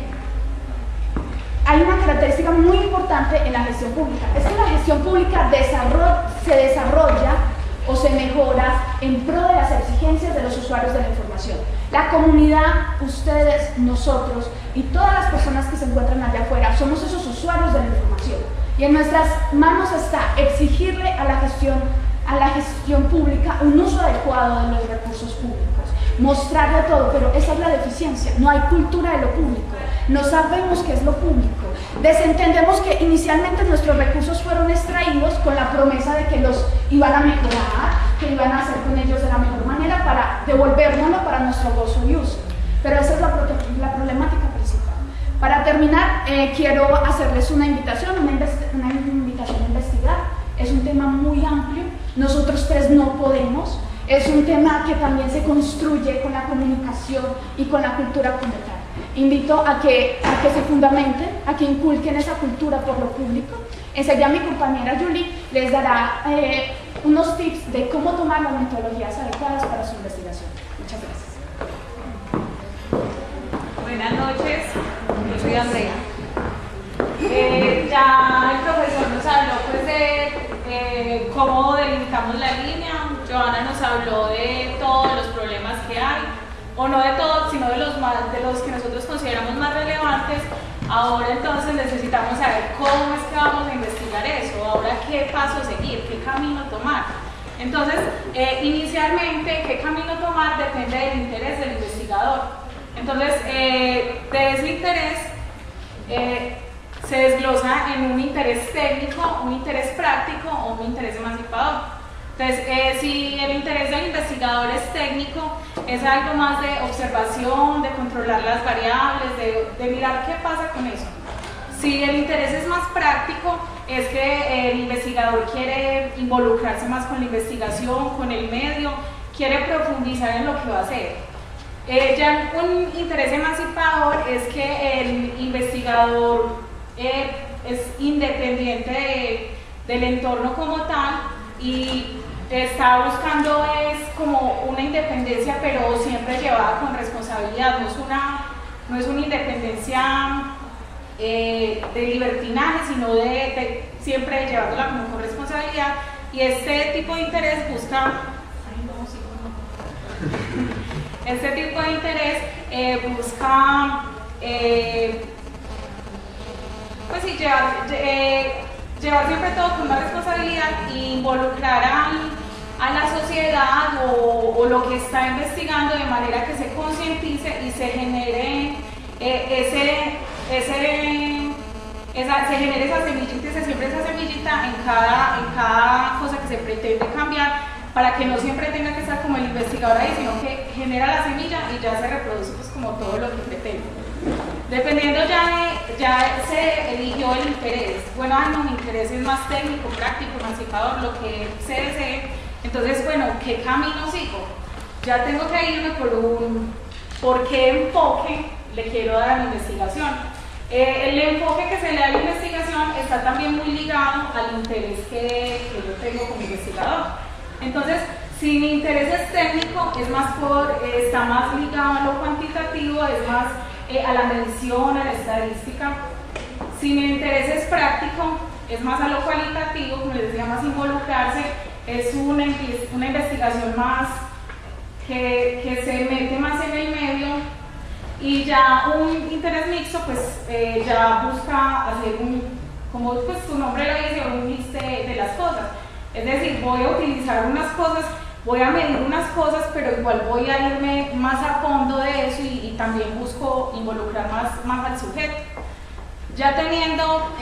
Speaker 6: hay una característica muy importante en la gestión pública, es que la gestión pública se desarrolla o se mejora en pro de las exigencias de los usuarios de la información. La comunidad, ustedes, nosotros y todas las personas que se encuentran allá afuera somos esos usuarios de la información. Y en nuestras manos está exigirle a la gestión pública un uso adecuado de los recursos públicos, mostrarle todo, pero esa es la deficiencia, no hay cultura de lo público, no sabemos qué es lo público, desentendemos que inicialmente nuestros recursos fueron extraídos con la promesa de que los iban a mejorar, que iban a hacer con ellos de la mejor manera para devolvérnoslo para nuestro gozo y uso, pero esa es la problemática principal. Para terminar, quiero hacerles una invitación a investigar. Es un tema muy amplio, nosotros tres no podemos, es un tema que también se construye con la comunicación y con la cultura como tal. Invito a que se fundamenten, a que inculquen esa cultura por lo público. Enseguida mi compañera Julie les dará unos tips de cómo tomar las metodologías adecuadas para su investigación. Muchas gracias.
Speaker 7: Buenas noches, yo soy Andrea. Ya el profesor nos habló pues de cómo delimitamos la línea, Joana nos habló de todos los problemas que hay, o no de todos, sino de los que nosotros consideramos más relevantes. Ahora entonces necesitamos saber cómo es que vamos a investigar eso, ahora qué paso seguir, qué camino tomar. Entonces, inicialmente, qué camino tomar depende del interés del investigador. Entonces, de ese interés se desglosa en un interés técnico, un interés práctico o un interés emancipador. Entonces, si el interés del investigador es técnico, es algo más de observación, de controlar las variables, de mirar qué pasa con eso. Si el interés es más práctico, es que el investigador quiere involucrarse más con la investigación, con el medio, quiere profundizar en lo que va a hacer. Ya un interés emancipador es que el investigador es independiente del entorno como tal y está buscando es como una independencia, pero siempre llevada con responsabilidad, no es una independencia de libertinaje, sino de siempre llevándola como con responsabilidad. Y este tipo de interés busca este tipo de interés busca pues sí, llevar siempre todo con una responsabilidad e involucrar a la sociedad o lo que está investigando de manera que se concientice y se genere se genere esa semillita y se siembre esa semillita en cada cosa que se pretende cambiar, para que no siempre tenga que estar como el investigador ahí, sino que genera la semilla y ya se reproduce pues como todo lo que pretende. Dependiendo ya se eligió el interés. Bueno, mi interés es más técnico, práctico, emancipador, lo que se desee. Entonces, bueno, ¿qué camino sigo? Ya tengo que irme por qué enfoque le quiero dar a mi investigación. El enfoque que se le da a la investigación está también muy ligado al interés que yo tengo como investigador. Entonces, Si mi interés es técnico, es más está más ligado a lo cuantitativo, es más a la medición, a la estadística. Si mi interés es práctico, es más a lo cualitativo, como les decía, más involucrarse, es una investigación más que se mete más en el medio. Y ya un interés mixto, pues ya busca hacer como pues su nombre lo dice, un mix de las cosas. Es decir, voy a utilizar unas cosas, voy a medir unas cosas, pero igual voy a irme más a fondo de eso y también busco involucrar más al sujeto. Ya teniendo,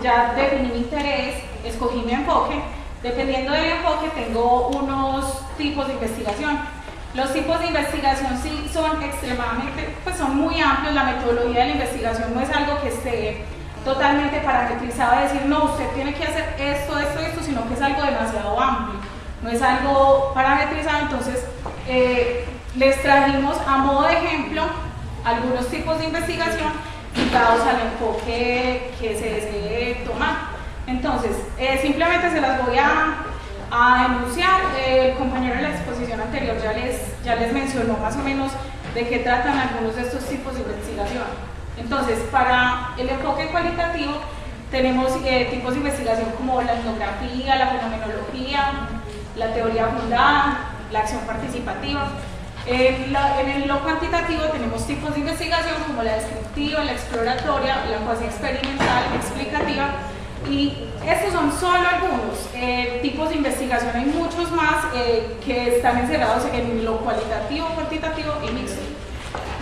Speaker 7: ya definí mi interés, escogí mi enfoque. Dependiendo del enfoque tengo unos tipos de investigación. Los tipos de investigación sí son extremadamente, pues son muy amplios. La metodología de la investigación no es algo que esté totalmente parametrizado, de decir, no, usted tiene que hacer esto, esto, esto, sino que es algo demasiado amplio. No es algo parametrizado, entonces les trajimos a modo de ejemplo algunos tipos de investigación ligados al enfoque que se desee tomar. Entonces, simplemente se las voy a enunciar. El compañero de la exposición anterior ya les mencionó más o menos de qué tratan algunos de estos tipos de investigación. Entonces, para el enfoque cualitativo tenemos tipos de investigación como la etnografía, la fenomenología, la teoría fundada, la acción participativa. En lo cuantitativo tenemos tipos de investigación como la descriptiva, la exploratoria, la cuasi experimental, explicativa, y estos son solo algunos tipos de investigación. Hay muchos más que están encerrados en lo cualitativo, cuantitativo y mixto.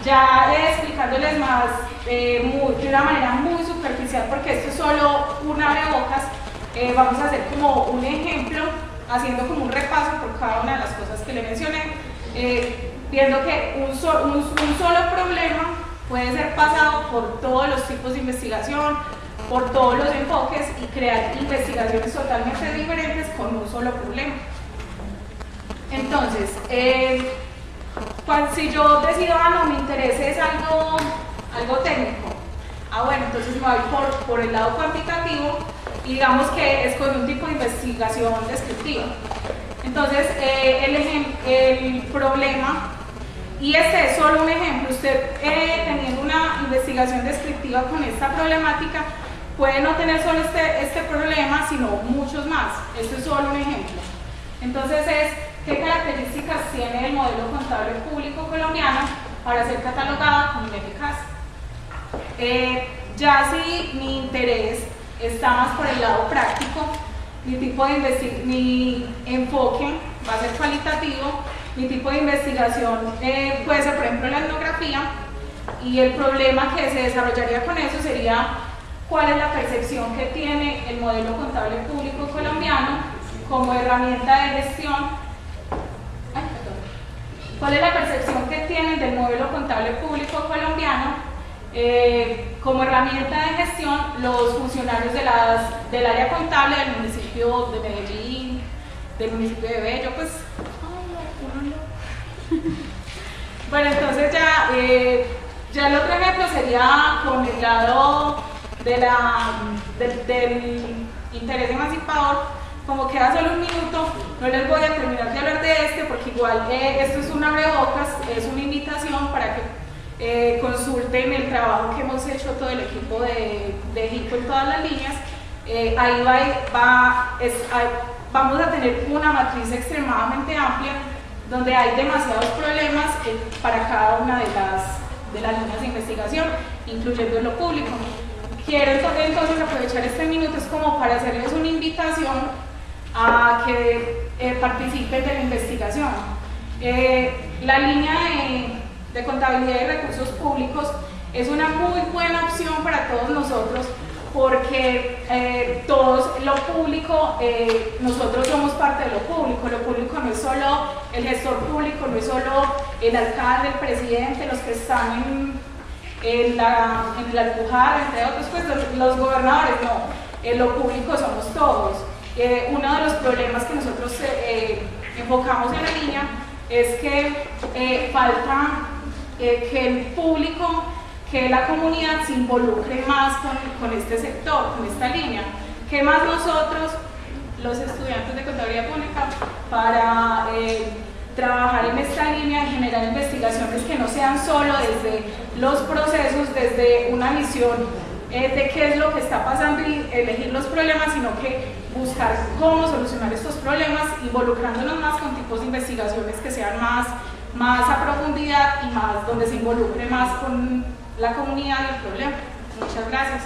Speaker 7: Ya explicándoles más de una manera muy superficial, porque esto es solo un abrebocas, vamos a hacer como un ejemplo, haciendo como un repaso por cada una de las cosas que le mencioné, viendo que un solo problema puede ser pasado por todos los tipos de investigación, por todos los enfoques y crear investigaciones totalmente diferentes con un solo problema. Entonces, si yo decido, no, mi interés es algo técnico, bueno, entonces me voy por el lado cuantitativo y digamos que escogí un tipo de investigación descriptiva. Entonces, el problema, y este es solo un ejemplo, usted teniendo una investigación descriptiva con esta problemática, puede no tener solo este problema, sino muchos más. Esto es solo un ejemplo. Entonces ¿qué características tiene el modelo contable público colombiano para ser catalogado como ineficaz? Ya si mi interés está más por el lado práctico, mi enfoque va a ser cualitativo, mi tipo de investigación puede ser, por ejemplo, la etnografía, y el problema que se desarrollaría con eso sería cuál es la percepción que tiene el modelo contable público colombiano como herramienta de gestión. ¿Cuál es la percepción que tienen del modelo contable público colombiano como herramienta de gestión los funcionarios del área contable del municipio de Medellín, del municipio de Bello? Pues, bueno, entonces ya el otro ejemplo sería con el lado del interés emancipador. Como queda solo un minuto, no les voy a terminar de hablar de porque igual esto es un abrebocas, es una invitación para que consulten el trabajo que hemos hecho todo el equipo de HICO en todas las líneas. Ahí vamos a tener una matriz extremadamente amplia donde hay demasiados problemas para cada una de las líneas de investigación, incluyendo lo público. Quiero entonces aprovechar este minuto como para hacerles una invitación a que participen de la investigación. La línea de contabilidad y recursos públicos es una muy buena opción para todos nosotros, porque lo público, nosotros somos parte de lo público no es solo el gestor público, no es solo el alcalde, el presidente, los que están en la Alpujarra, entre otros, pues los gobernadores, no, lo público somos todos. Uno de los problemas que nosotros enfocamos en la línea es que falta que el público, que la comunidad se involucre más con este sector, con esta línea. ¿Qué más nosotros los estudiantes de Contabilidad Pública para trabajar en esta línea y generar investigaciones que no sean solo desde los procesos, desde una visión de qué es lo que está pasando y elegir los problemas, sino que buscar cómo solucionar estos problemas, involucrándonos más con tipos de investigaciones que sean más a profundidad y más donde se involucre más con la comunidad y el problema. Muchas gracias.